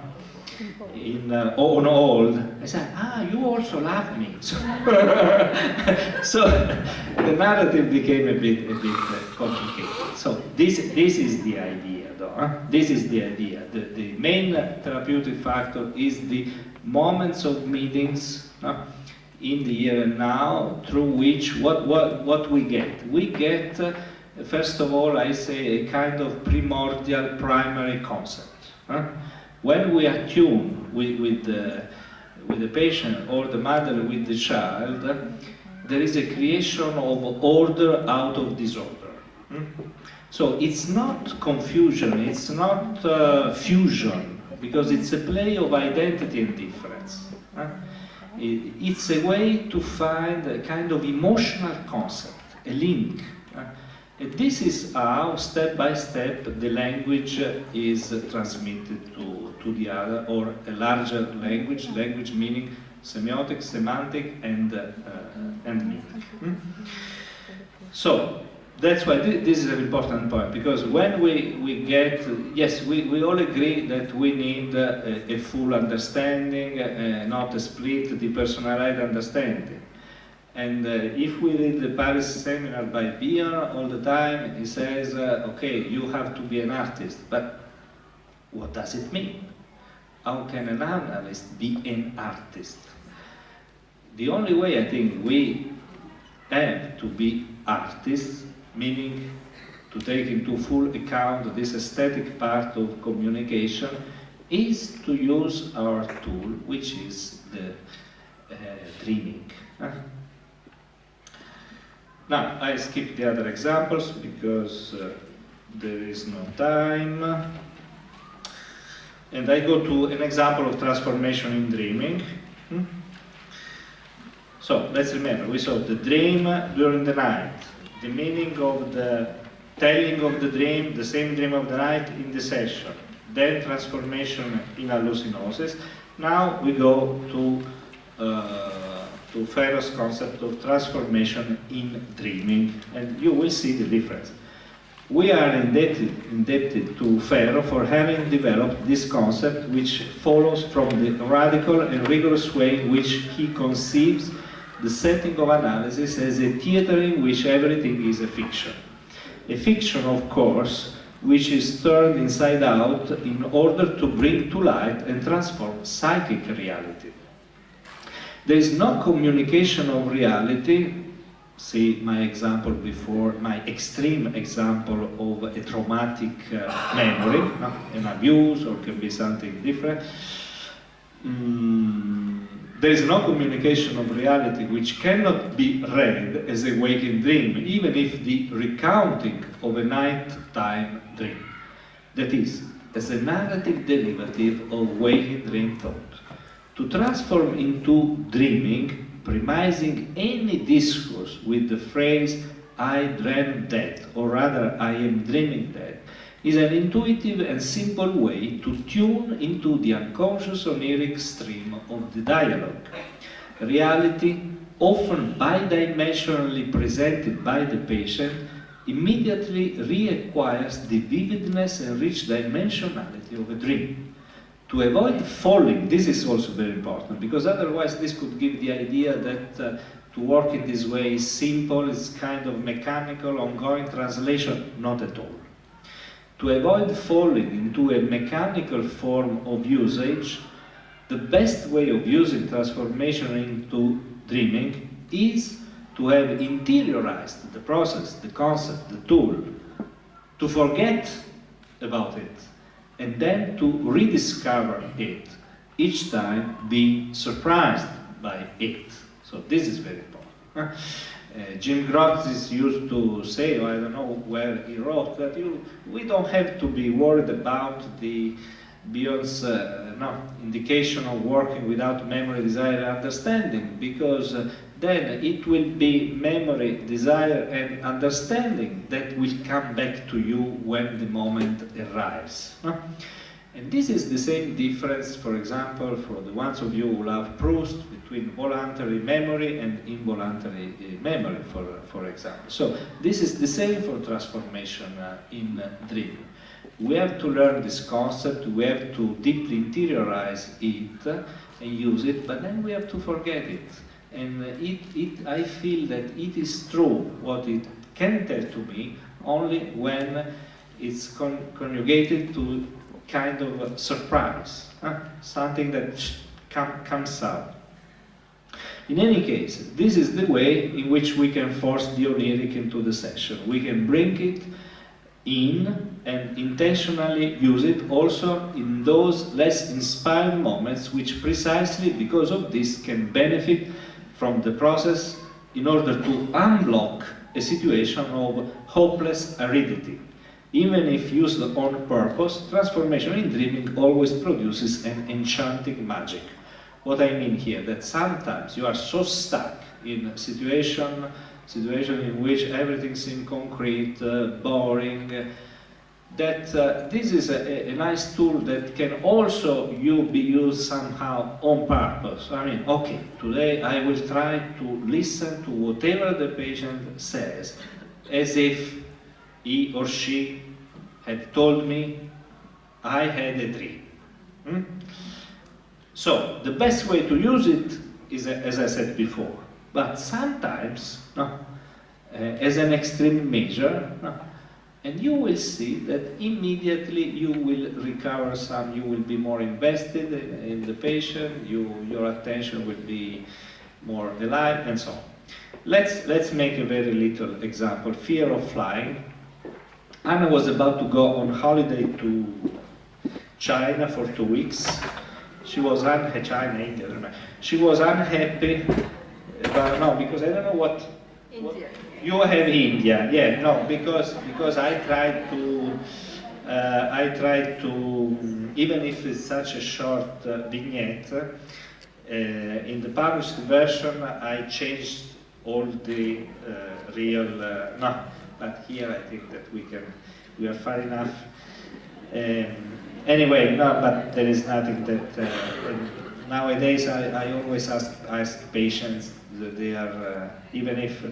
hold. I said, you also love me. So, so the narrative became a bit complicated. So this is the idea, though. This is the idea. The main therapeutic factor is the moments of meetings in the here and now, through which what we get. We get, first of all, I say, a kind of primordial primary concept. When we attune with the patient or the mother with the child, there is a creation of order out of disorder. So it's not confusion, it's not fusion, because it's a play of identity and difference. It's a way to find a kind of emotional concept, a link. And this is how, step by step, the language is transmitted to the other, or a larger language meaning semiotic, semantic, and meaning. So, That's why this is an important point, because when we get, yes, we all agree that we need a full understanding, not a split, depersonalized understanding. And if we read the Paris seminar by Bionian all the time, he says, okay, you have to be an artist, but what does it mean? How can an analyst be an artist? The only way I think we have to be artists, meaning to take into full account this aesthetic part of communication, is to use our tool, which is the dreaming. Now, I skip the other examples because there is no time. And I go to an example of transformation in dreaming. So, let's remember, we saw the dream during the night, the meaning of the telling of the dream, the same dream of the night in the session, then transformation in hallucinosis. Now we go to Ferro's concept of transformation in dreaming, and you will see the difference. We are indebted to Ferro for having developed this concept, which follows from the radical and rigorous way in which he conceives the setting of analysis as a theater in which everything is a fiction. A fiction, of course, which is turned inside out in order to bring to light and transform psychic reality. There is no communication of reality. See my example before, my extreme example of a traumatic memory, an abuse, or can be something different. There is no communication of reality which cannot be read as a waking dream, even if the recounting of a nighttime dream. That is, as a narrative derivative of waking dream thought. To transform into dreaming, premising any discourse with the phrase, I dreamt that, or rather, I am dreaming that, is an intuitive and simple way to tune into the unconscious oniric stream of the dialogue. Reality, often bidimensionally presented by the patient, immediately reacquires the vividness and rich dimensionality of a dream. To avoid falling, this is also very important, because otherwise this could give the idea that to work in this way is simple, it's kind of mechanical, ongoing translation, not at all. To avoid falling into a mechanical form of usage, the best way of using transformation into dreaming is to have interiorized the process, the concept, the tool, to forget about it, and then to rediscover it, each time being surprised by it. So this is very important. Jim Grotz used to say, I don't know where he wrote, that we don't have to be worried about the Bion's indication of working without memory, desire, and understanding, because then it will be memory, desire, and understanding that will come back to you when the moment arrives. And this is the same difference, for example, for the ones of you who love Proust, between voluntary memory and involuntary memory, for example. So this is the same for transformation in dreaming. We have to learn this concept, we have to deeply interiorize it and use it, but then we have to forget it. And I feel that it is true what it can tell to me only when it's conjugated to kind of surprise, something that comes out. In any case, this is the way in which we can force the oniric into the session. We can bring it in and intentionally use it also in those less inspired moments which precisely because of this can benefit from the process in order to unblock a situation of hopeless aridity. Even if used on purpose, transformation in dreaming always produces an enchanting magic. What I mean here, that sometimes you are so stuck in a situation in which everything seems concrete, boring, that this is a nice tool that can also be used somehow on purpose. I mean, okay, today I will try to listen to whatever the patient says, as if he or she had told me I had a dream. So the best way to use it is, as I said before, but sometimes, as an extreme measure, and you will see that immediately you will recover some, you will be more invested in the patient, your attention will be more alive, and so on. Let's make a very little example. Fear of flying. Anna was about to go on holiday to China for 2 weeks. She was unhappy, China, India, I don't know. She was unhappy, but no, because I don't know what India. you have India, yeah, no, because I tried to, even if it's such a short vignette, in the published version I changed all the real, no, but here I think that we are far enough. Anyway, no, but there is nothing that, nowadays I always ask patients that they are, even if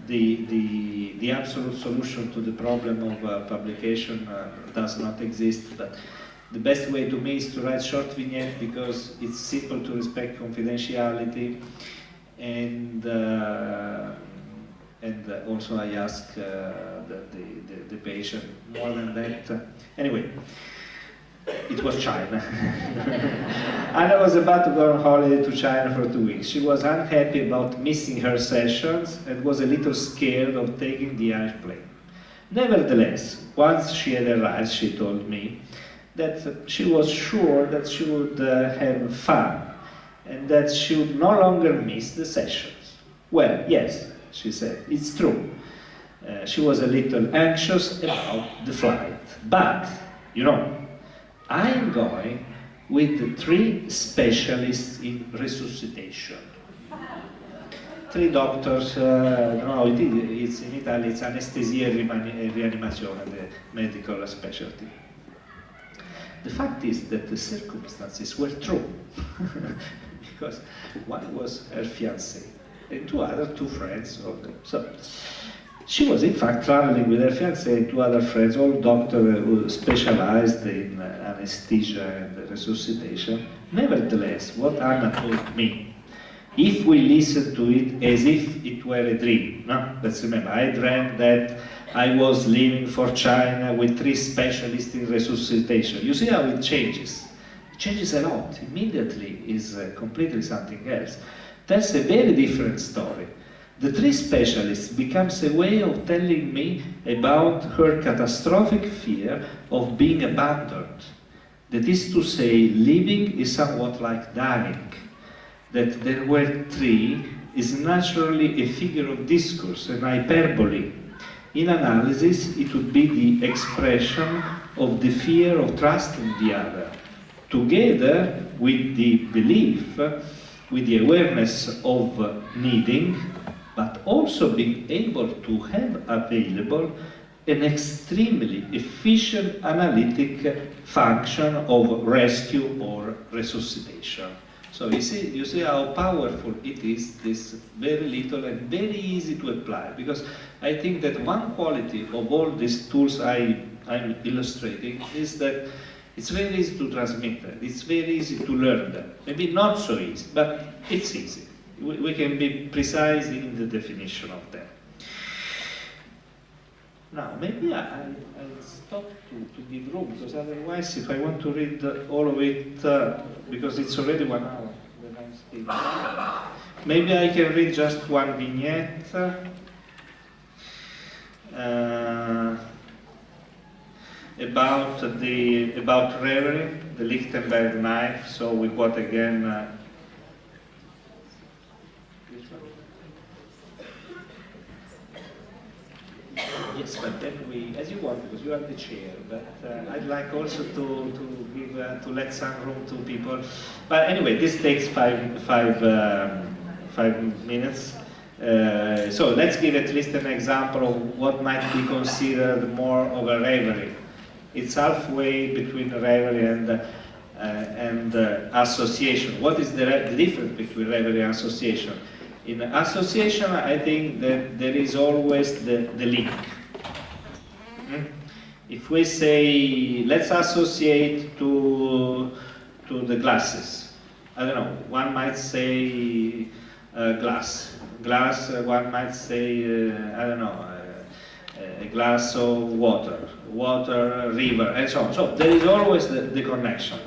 the absolute solution to the problem of publication does not exist, but the best way to me is to write short vignette because it's simple to respect confidentiality, and also I ask the patient more than that. Anyway, it was China. Anna was about to go on holiday to China for 2 weeks. She was unhappy about missing her sessions and was a little scared of taking the airplane. Nevertheless, once she had arrived, she told me that she was sure that she would have fun and that she would no longer miss the sessions. Well, yes, she said, it's true. She was a little anxious about the flight, but, you know, I'm going with the 3 specialists in resuscitation. 3 doctors, no, it's in Italy, it's anesthesia e rianimazione, the medical specialty. The fact is that the circumstances were true, because one was her fiancé, and 2 friends of them. So, she was in fact traveling with her fiancé and 2 other friends, all doctors who specialized in anesthesia and resuscitation. Nevertheless, what Anna told me, if we listen to it as if it were a dream, no? Let's remember, I dreamt that I was leaving for China with 3 specialists in resuscitation. You see how it changes? It changes a lot. Immediately is completely something else. That's a very different story. The 3 specialists becomes a way of telling me about her catastrophic fear of being abandoned. That is to say, living is somewhat like dying. That there were 3 is naturally a figure of discourse, an hyperbole. In analysis, it would be the expression of the fear of trusting the other, together with the belief, with the awareness of needing, but also being able to have available an extremely efficient analytic function of rescue or resuscitation. So you see how powerful it is, this very little and very easy to apply, because I think that one quality of all these tools I'm illustrating is that it's very easy to transmit them, it's very easy to learn them. Maybe not so easy, but it's easy. We can be precise in the definition of them. Now, maybe I'll stop to give room, because otherwise, if I want to read all of it, because it's already 1 hour that I'm speaking, maybe I can read just one vignette about reverie, the Lichtenberg knife. So we quote again. Yes, but then we, as you want, because you are the chair. But I'd like also to give to let some room to people. But anyway, this takes five minutes. So let's give at least an example of what might be considered more of a reverie. It's halfway between reverie and association. What is the difference between reverie and association? In association, I think that there is always the link. If we say, let's associate to the glasses, I don't know, one might say glass, one might say, I don't know, a glass of water, river, and so on. So there is always the connection.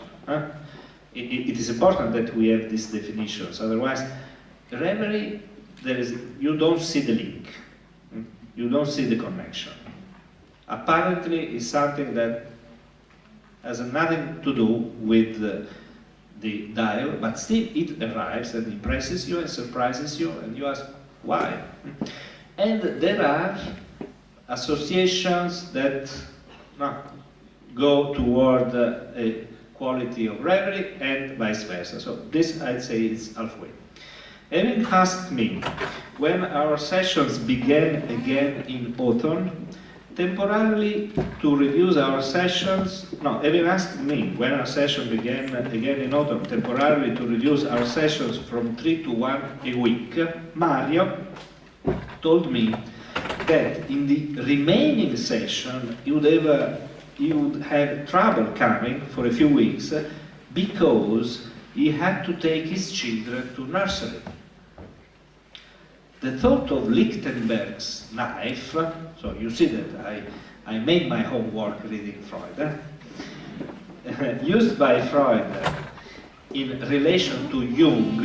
It is important that we have these definitions, otherwise reverie, you don't see the link, you don't see the connection. Apparently it's something that has nothing to do with the dialogue, but still it arrives and impresses you and surprises you, and you ask why. And there are associations that go toward a quality of reverie and vice versa. So this, I'd say, is halfway. Having asked me when our sessions began again in autumn, temporarily to reduce our sessions, having asked me when our session began again in autumn, temporarily to reduce our sessions from 3 to 1 a week, Mario told me that in the remaining session he would have trouble coming for a few weeks because he had to take his children to nursery. The thought of Lichtenberg's knife, so you see that I made my homework reading Freud, used by Freud in relation to Jung,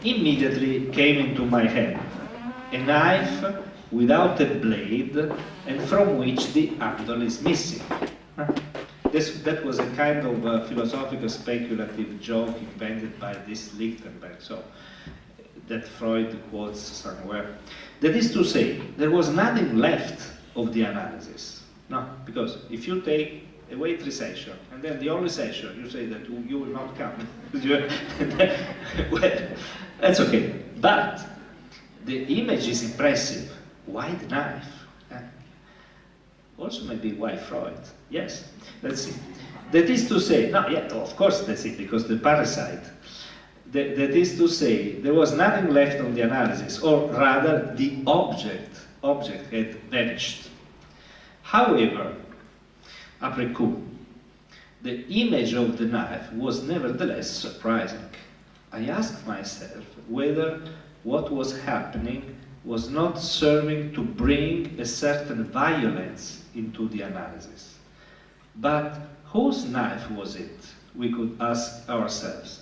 immediately came into my head. A knife without a blade and from which the handle is missing. That was a kind of philosophical speculative joke invented by this Lichtenberg. So that Freud quotes somewhere. That is to say, there was nothing left of the analysis. No, because if you take away 3 sessions, and then the only session you say that you will not come, well, that's okay. But the image is impressive. Why the knife? Also maybe why Freud? Yes, let's see. That is to say, of course that's it, because the parasite. That is to say, there was nothing left on the analysis, or rather, the object had vanished. However, après coup, the image of the knife was nevertheless surprising. I asked myself whether what was happening was not serving to bring a certain violence into the analysis. But whose knife was it? We could ask ourselves.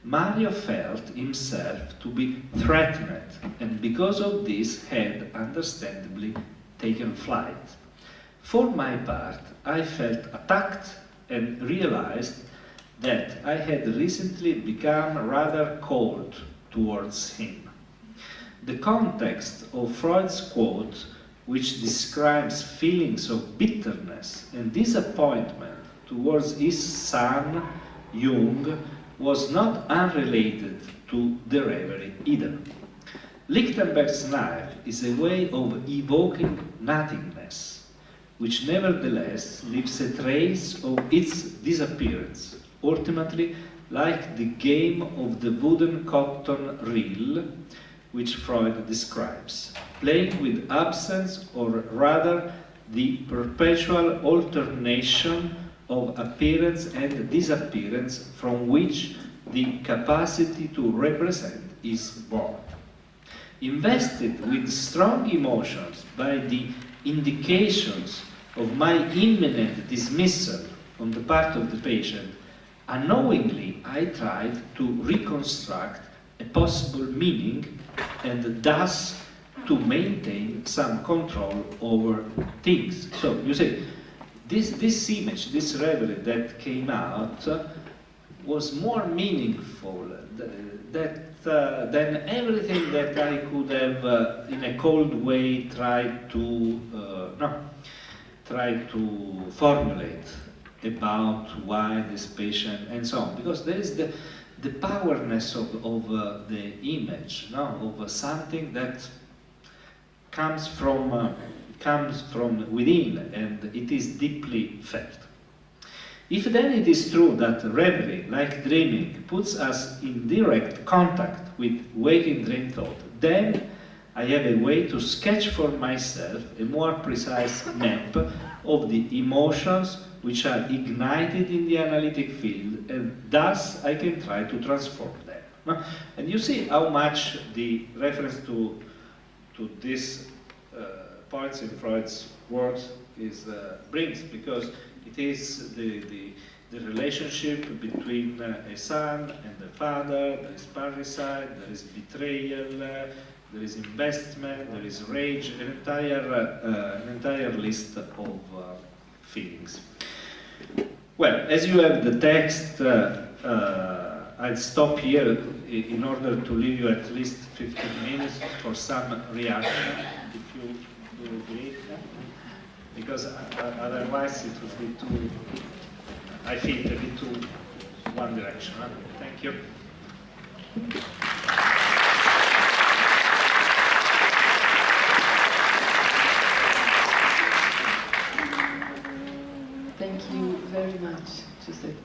Mario felt himself to be threatened, and because of this had understandably taken flight. For my part, I felt attacked and realized that I had recently become rather cold towards him. The context of Freud's quote, which describes feelings of bitterness and disappointment towards his son, Jung, was not unrelated to the reverie either. Lichtenberg's knife is a way of evoking nothingness, which nevertheless leaves a trace of its disappearance, ultimately like the game of the wooden cotton reel, which Freud describes, playing with absence, or rather the perpetual alternation of appearance and disappearance from which the capacity to represent is born. Invested with strong emotions by the indications of my imminent dismissal on the part of the patient, unknowingly I tried to reconstruct a possible meaning and thus to maintain some control over things. So you see, this image, this reverie that came out was more meaningful than everything that I could have, in a cold way, tried to formulate about why this patient and so on. Because there is the powerness of the image, of something that comes from within, and it is deeply felt. If then it is true that reverie, like dreaming, puts us in direct contact with waking dream thought. Then I have a way to sketch for myself a more precise map of the emotions which are ignited in the analytic field, and thus I can try to transform them. And you see how much the reference to this points in Freud's works brings, because it is the relationship between a son and a father. There is parricide, there is betrayal, there is investment, there is rage, an entire list of feelings. Well, as you have the text, I'll stop here in order to leave you at least 15 minutes for some reaction, if you do agree, because otherwise it would be too, I feel, a bit too one direction. Thank you. Thank you very much, Giuseppe,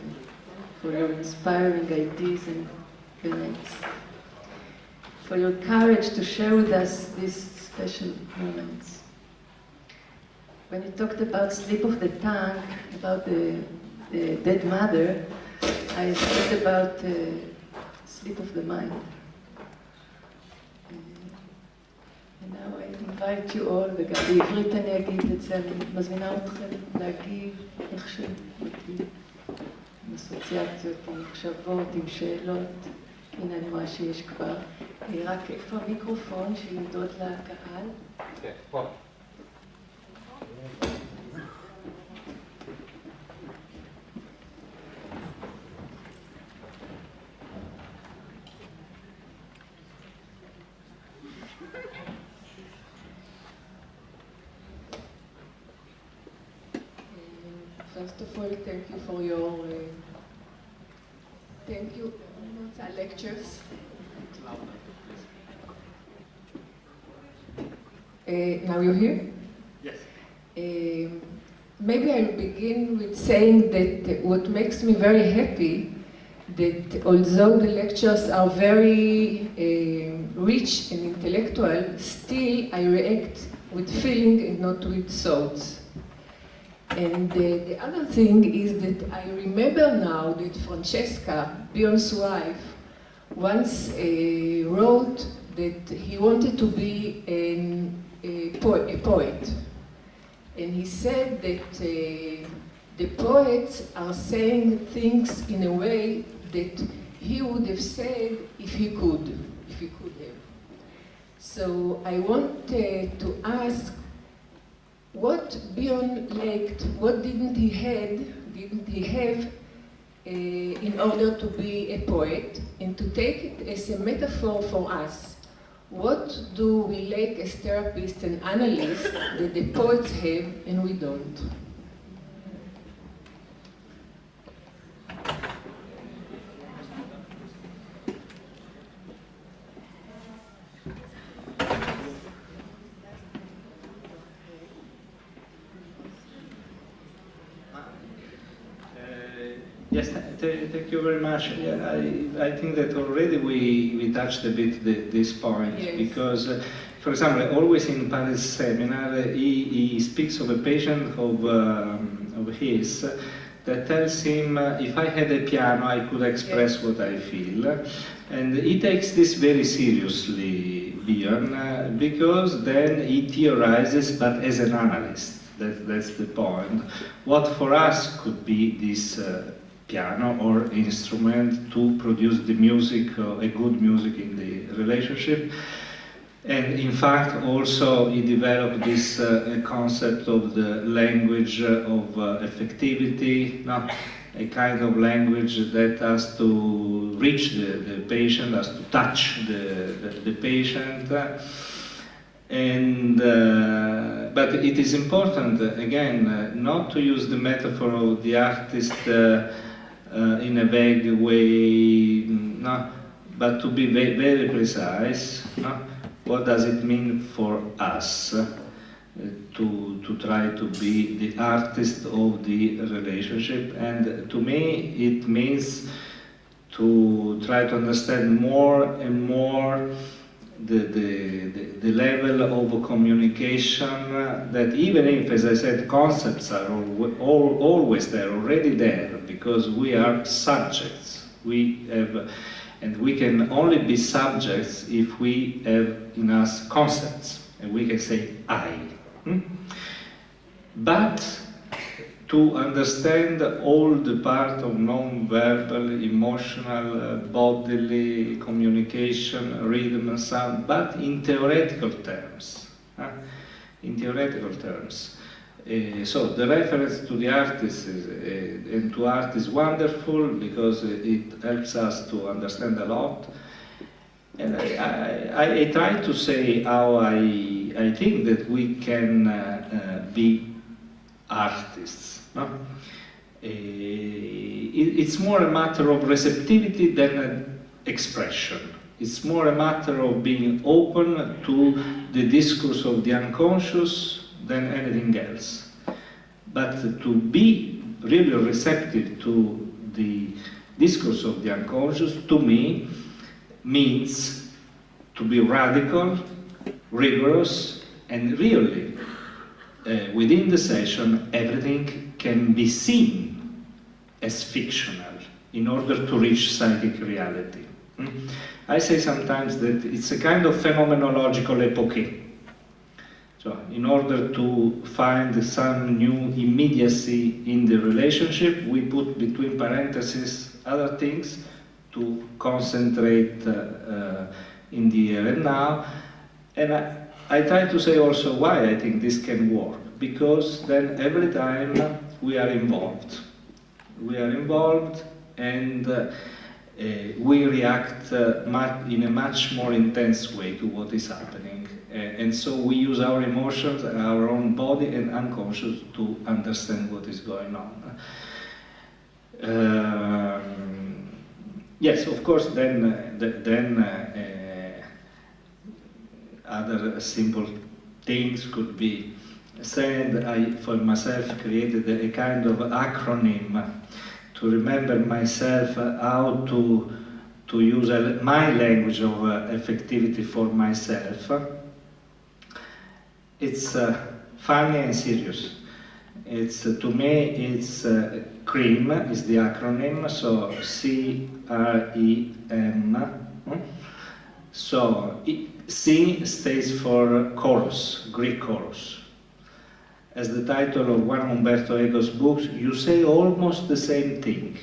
for your inspiring ideas and beliefs, for your courage to share with us these special moments. When you talked about slip of the tongue, about the dead mother, I thought about slip of the mind. And now I invite you all, וגם בעברית אני אגיד את זה, אני מזמינה אתכם להגיב איך שמתאים, עם אסוציאציות, עם מחשבות, עם שאלות. הנה אני רואה שיש כבר. רק איפה המיקרופון שימדוד לקהל? כן, פה. First of all, thank you for your lectures. Now you're here? Yes. Maybe I'll begin with saying that what makes me very happy that although the lectures are very rich and intellectual, still I react with feeling and not with thoughts. And the other thing is that I remember now that Francesca, Bion's wife, once wrote that he wanted to be a poet. And he said that the poets are saying things in a way that he would have said if he could have. So I want to ask, what Bion lacked, what didn't he have in order to be a poet, and to take it as a metaphor for us. What do we lack as therapists and analysts that the poets have and we don't? Yes, thank you very much. Yeah, I think that already we touched a bit this point, yes. Because, for example, always in Paris seminar, he speaks of a patient of his that tells him, if I had a piano, I could express, yes, what I feel. And he takes this very seriously, Bion, because then he theorizes, but as an analyst. That's the point. What for us could be this piano or instrument to produce the music, a good music in the relationship. And in fact, also he developed this concept of the language of affectivity, not a kind of language that has to reach the patient, has to touch the patient. And but it is important, again, not to use the metaphor of the artist in a vague way, no, but to be very precise. No? What does it mean for us to try to be the artist of the relationship? And to me, it means to try to understand more and more the level of communication that, even if, as I said, concepts are always there, already there, because we are subjects. We have, and we can only be subjects if we have in us concepts, and we can say I. But to understand all the part of non-verbal, emotional, bodily communication, rhythm and sound, but in theoretical terms. In theoretical terms. So the reference to the artist and to art is wonderful because it helps us to understand a lot. And I try to say how I think that we can be artists. No? It's more a matter of receptivity than an expression. It's more a matter of being open to the discourse of the unconscious than anything else. But to be really receptive to the discourse of the unconscious, to me, means to be radical, rigorous, and really, within the session, everything can be seen as fictional in order to reach psychic reality. I say sometimes that it's a kind of phenomenological epoche. So, in order to find some new immediacy in the relationship, we put between parentheses other things to concentrate in the here and now. And I try to say also why I think this can work, because then every time we are involved. We are involved and we react in a much more intense way to what is happening. And so we use our emotions and our own body and unconscious to understand what is going on. Yes, of course, then other simple things could be said. I, for myself, created a kind of acronym to remember myself how to use my language of effectivity for myself. It's funny and serious. It's to me, it's CREAM is the acronym, so C-R-E-M. So C stands for chorus, Greek chorus. As the title of one of Umberto Eco's books, you say almost the same thing.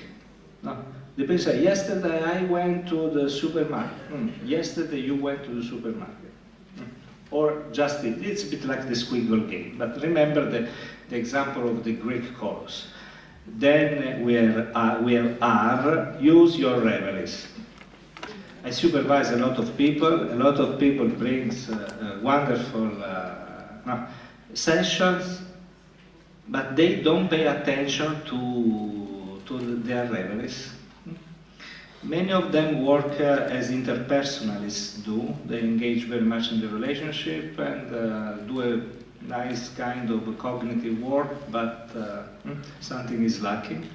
No? The person says, yesterday I went to the supermarket. Yesterday you went to the supermarket. Or just it's a bit like the squiggle game, but remember the example of the Greek chorus. Then we have R, use your reveries. I supervise a lot of people brings wonderful sessions, but they don't pay attention to their reveries. Many of them work as interpersonalists do. They engage very much in the relationship and do a nice kind of cognitive work, but something is lacking.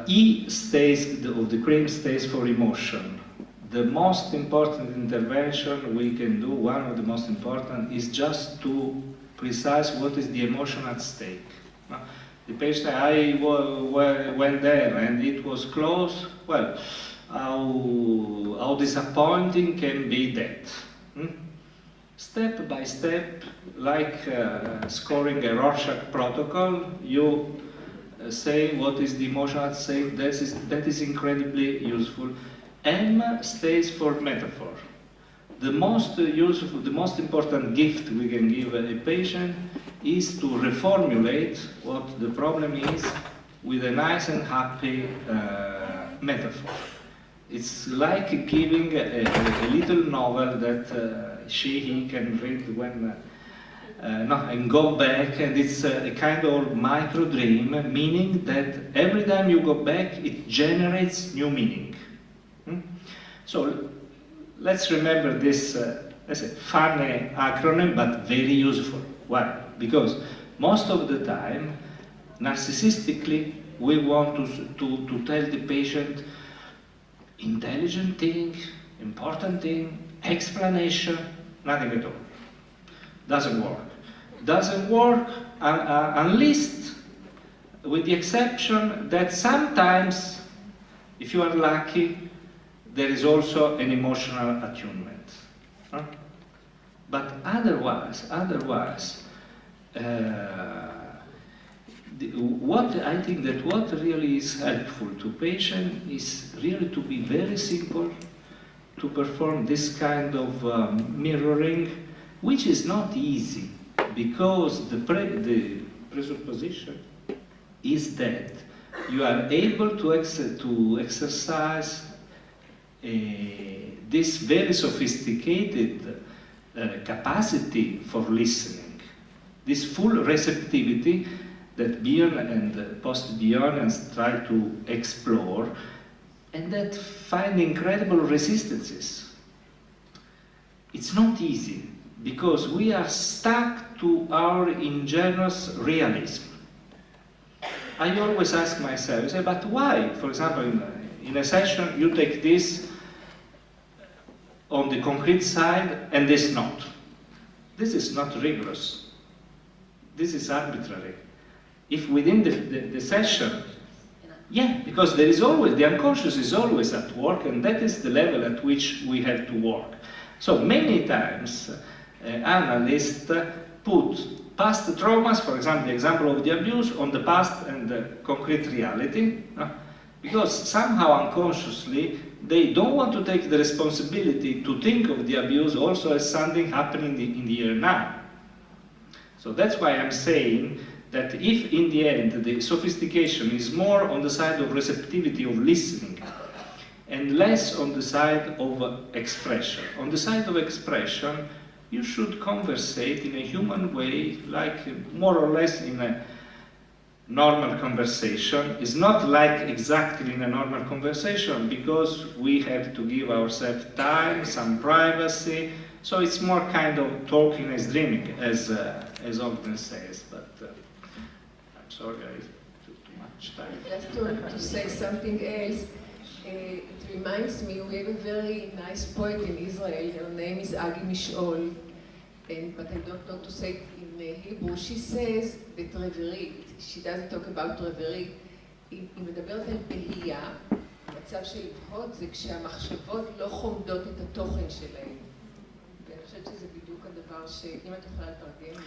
E stays, of the CREAM stays for emotion. The most important intervention we can do, one of the most important, is just to precise what is the emotion at stake. The patient, I went there and it was close. Well, how disappointing can be that? Step by step, like scoring a Rorschach protocol, you say what is the emotion at stake. That is incredibly useful. M stays for metaphor. The most useful, the most important gift we can give a patient is to reformulate what the problem is with a nice and happy metaphor. It's like giving a little novel that he can read when and go back, and it's a kind of micro dream, meaning that every time you go back, it generates new meaning. So let's remember this as a funny acronym, but very useful. Why? Because most of the time, narcissistically, we want to tell the patient, intelligent thing, important thing, explanation, nothing at all. Doesn't work. Doesn't work unless, with the exception that sometimes, if you are lucky, there is also an emotional attunement. Huh? But otherwise, what I think that what really is helpful to patient is really to be very simple, to perform this kind of mirroring, which is not easy, because the presupposition is that you are able to exercise this very sophisticated capacity for listening, this full receptivity that Bion and post-Bionians try to explore, and that find incredible resistances. It's not easy, because we are stuck to our ingenuous realism. I always ask myself, I say, but why? For example, in a session, you take this on the concrete side and this not. This is not rigorous. This is arbitrary. If within the session, yeah, because there is always, the unconscious is always at work, and that is the level at which we have to work. So many times, analysts put past traumas, for example, the example of the abuse, on the past and the concrete reality, because somehow unconsciously they don't want to take the responsibility to think of the abuse also as something happening in the here and now. So that's why I'm saying that if in the end the sophistication is more on the side of receptivity, of listening, and less on the side of expression. On the side of expression, you should conversate in a human way, like more or less in a normal conversation. It's not like exactly in a normal conversation, because we have to give ourselves time, some privacy, so it's more kind of talking as dreaming, as Ogden says, but I'm sorry I took too much time. Just to say something else, it reminds me, we have a very nice poet in Israel, her name is Agi Mishol, but I don't know to say it in Hebrew. She says that reverie, she doesn't talk about reverie, היא מדברת על בהייה, מצב של לבהות זה כשהמחשבות לא חומדות את התוכן שלהן. ואני חושבת שזה בדיוק הדבר שאם את יכולה לתרגם.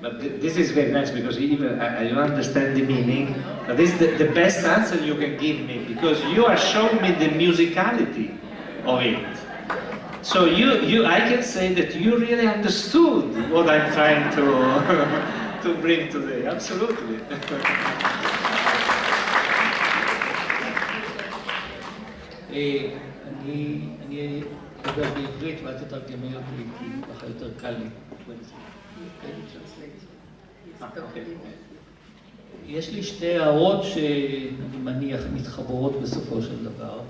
But this is very nice, because even I don't understand the meaning, but this is the best answer you can give me, because you are showing me the musicality of it. So I can say that you really understood what I'm trying to bring today. Absolutely. אני אדבר בעברית ואת תתרגמי אותי, כי ככה יותר קל לי. יש לי שתי הערות שאני מניח מתחברות בסופו של דבר.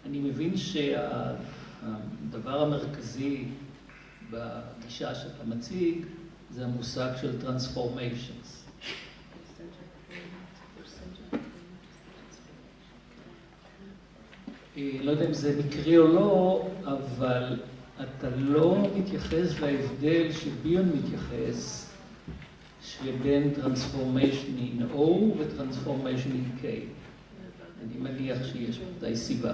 אני מבין שהדבר המרכזי בגישה שאתה מציג זה המושג של transformations. לא יודע אם זה מקרי או לא, אבל אתה לא מתייחס להבדל שביון מתייחס, שבין טרנספורמיישן in O וטרנספורמיישן in K. אני מניח שיש די סיבה.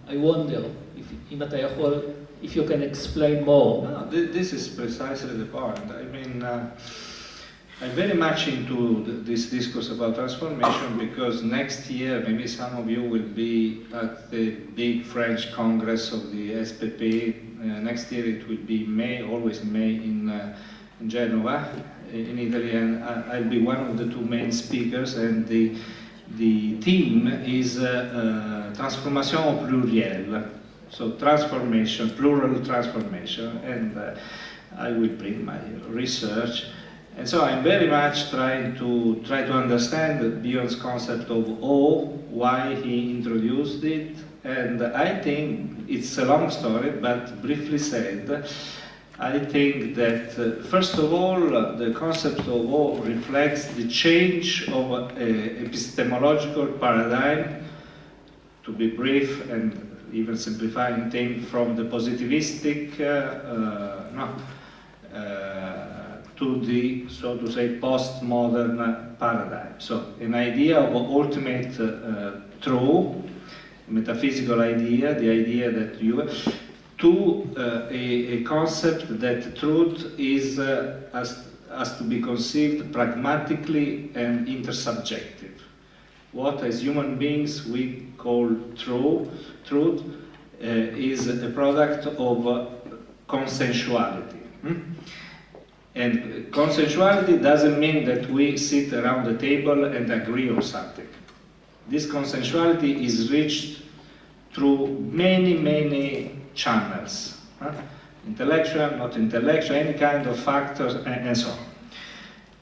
I wonder אם אתה יכול, if you can explain more. No, this is precisely the point. I mean, I'm very much into this discourse about transformation, because next year, maybe some of you will be at the big French Congress of the SPP. Next year it will be May, always May in Genova, in Italy, and I'll be one of the two main speakers, and the theme is transformation au pluriel. So transformation, plural transformation, and I will bring my research. And so I'm very much trying to understand Bion's concept of O, why he introduced it, and I think it's a long story, but briefly said, I think that, first of all, the concept of awe reflects the change of epistemological paradigm, to be brief and even simplifying things, from the positivistic to the, so to say, postmodern paradigm. So an idea of ultimate truth, metaphysical idea, the idea that you, to a concept that truth is has to be conceived pragmatically and intersubjective. What as human beings we call truth is a product of consensuality. And consensuality doesn't mean that we sit around the table and agree on something. This consensuality is reached through many channels. Intellectual, not intellectual, any kind of factors, and so on.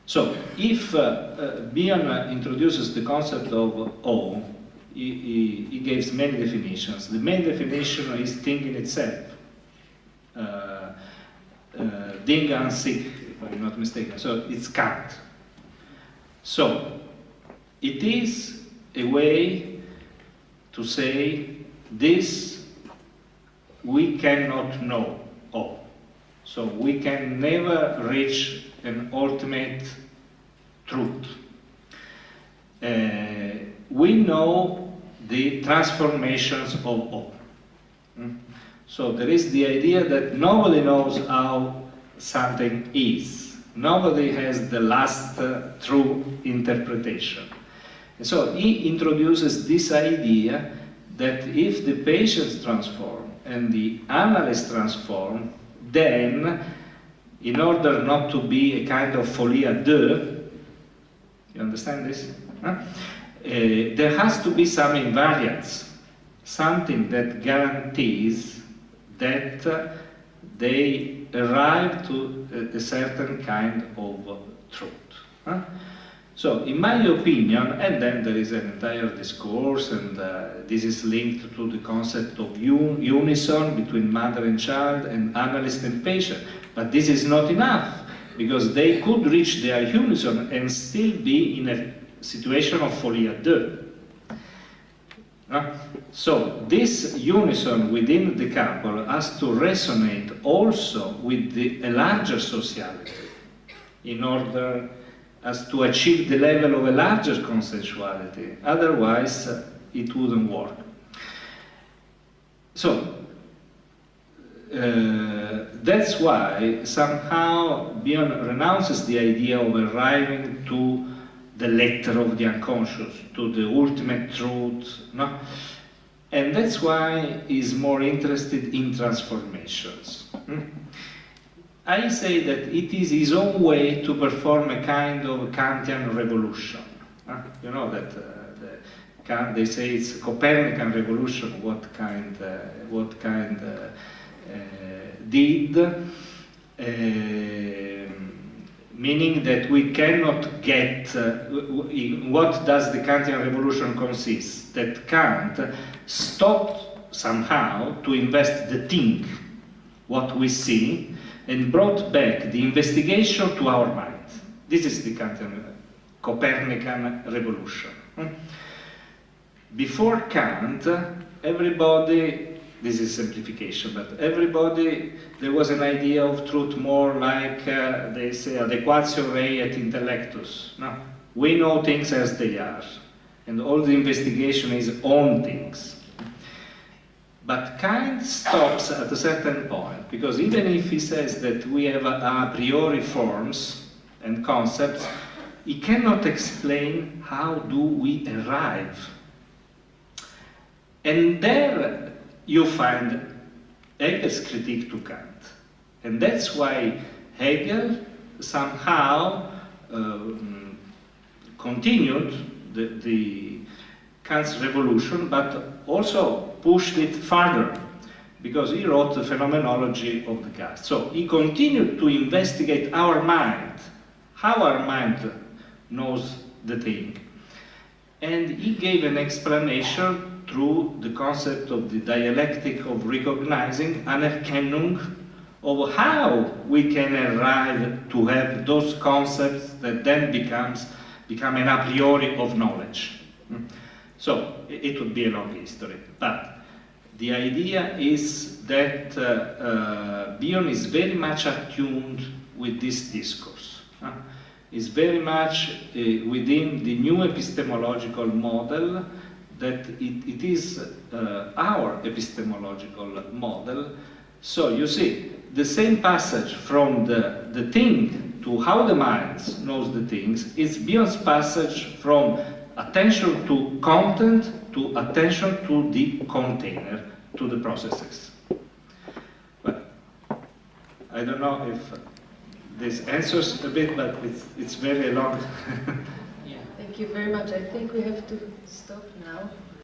So, if Bion introduces the concept of awe, he gives many definitions. The main definition is thing in itself. Ding an sich, if I'm not mistaken. So, it's Kant. So, it is a way to say this we cannot know all. So we can never reach an ultimate truth. We know the transformations of all. So there is the idea that nobody knows how something is. Nobody has the last true interpretation. And so he introduces this idea that if the patients transform and the analysts transform, then, in order not to be a kind of folie à deux, you understand this? There has to be some invariance, something that guarantees that they arrive to a certain kind of truth. So, in my opinion, and then there is an entire discourse, and this is linked to the concept of unison between mother and child and analyst and patient. But this is not enough, because they could reach their unison and still be in a situation of folie à deux. So, this unison within the couple has to resonate also with a larger sociality in order as to achieve the level of a larger consensuality. Otherwise, it wouldn't work. So, that's why somehow Bion renounces the idea of arriving to the letter of the unconscious, to the ultimate truth, no? And that's why he's more interested in transformations. I say that it is his own way to perform a kind of Kantian revolution. You know that they say it's a Copernican revolution. What kind did, meaning that we cannot get. What does the Kantian revolution consist? That Kant stopped somehow to invest the thing, what we see, and brought back the investigation to our mind. This is the Kantian Copernican revolution. Before Kant, everybody, this is simplification, but everybody, there was an idea of truth more like, they say, adequatio rei et intellectus. No? We know things as they are, and all the investigation is on things. But Kant stops at a certain point, because even if he says that we have a priori forms and concepts, he cannot explain how do we arrive. And there you find Hegel's critique to Kant. And that's why Hegel somehow continued the Kant's revolution, but also pushed it further, because he wrote the phenomenology of the Geist. So he continued to investigate our mind, how our mind knows the thing. And he gave an explanation through the concept of the dialectic of recognizing, Anerkennung of how we can arrive to have those concepts that then become an a priori of knowledge. So it would be a long history, but the idea is that Bion is very much attuned with this discourse. Is very much within the new epistemological model that it is our epistemological model. So you see, the same passage from the thing to how the mind knows the things is Bion's passage from attention to content to attention to the container, to the processes. But I don't know if this answers a bit, but it's very long. Thank you very much. I think we have to stop now.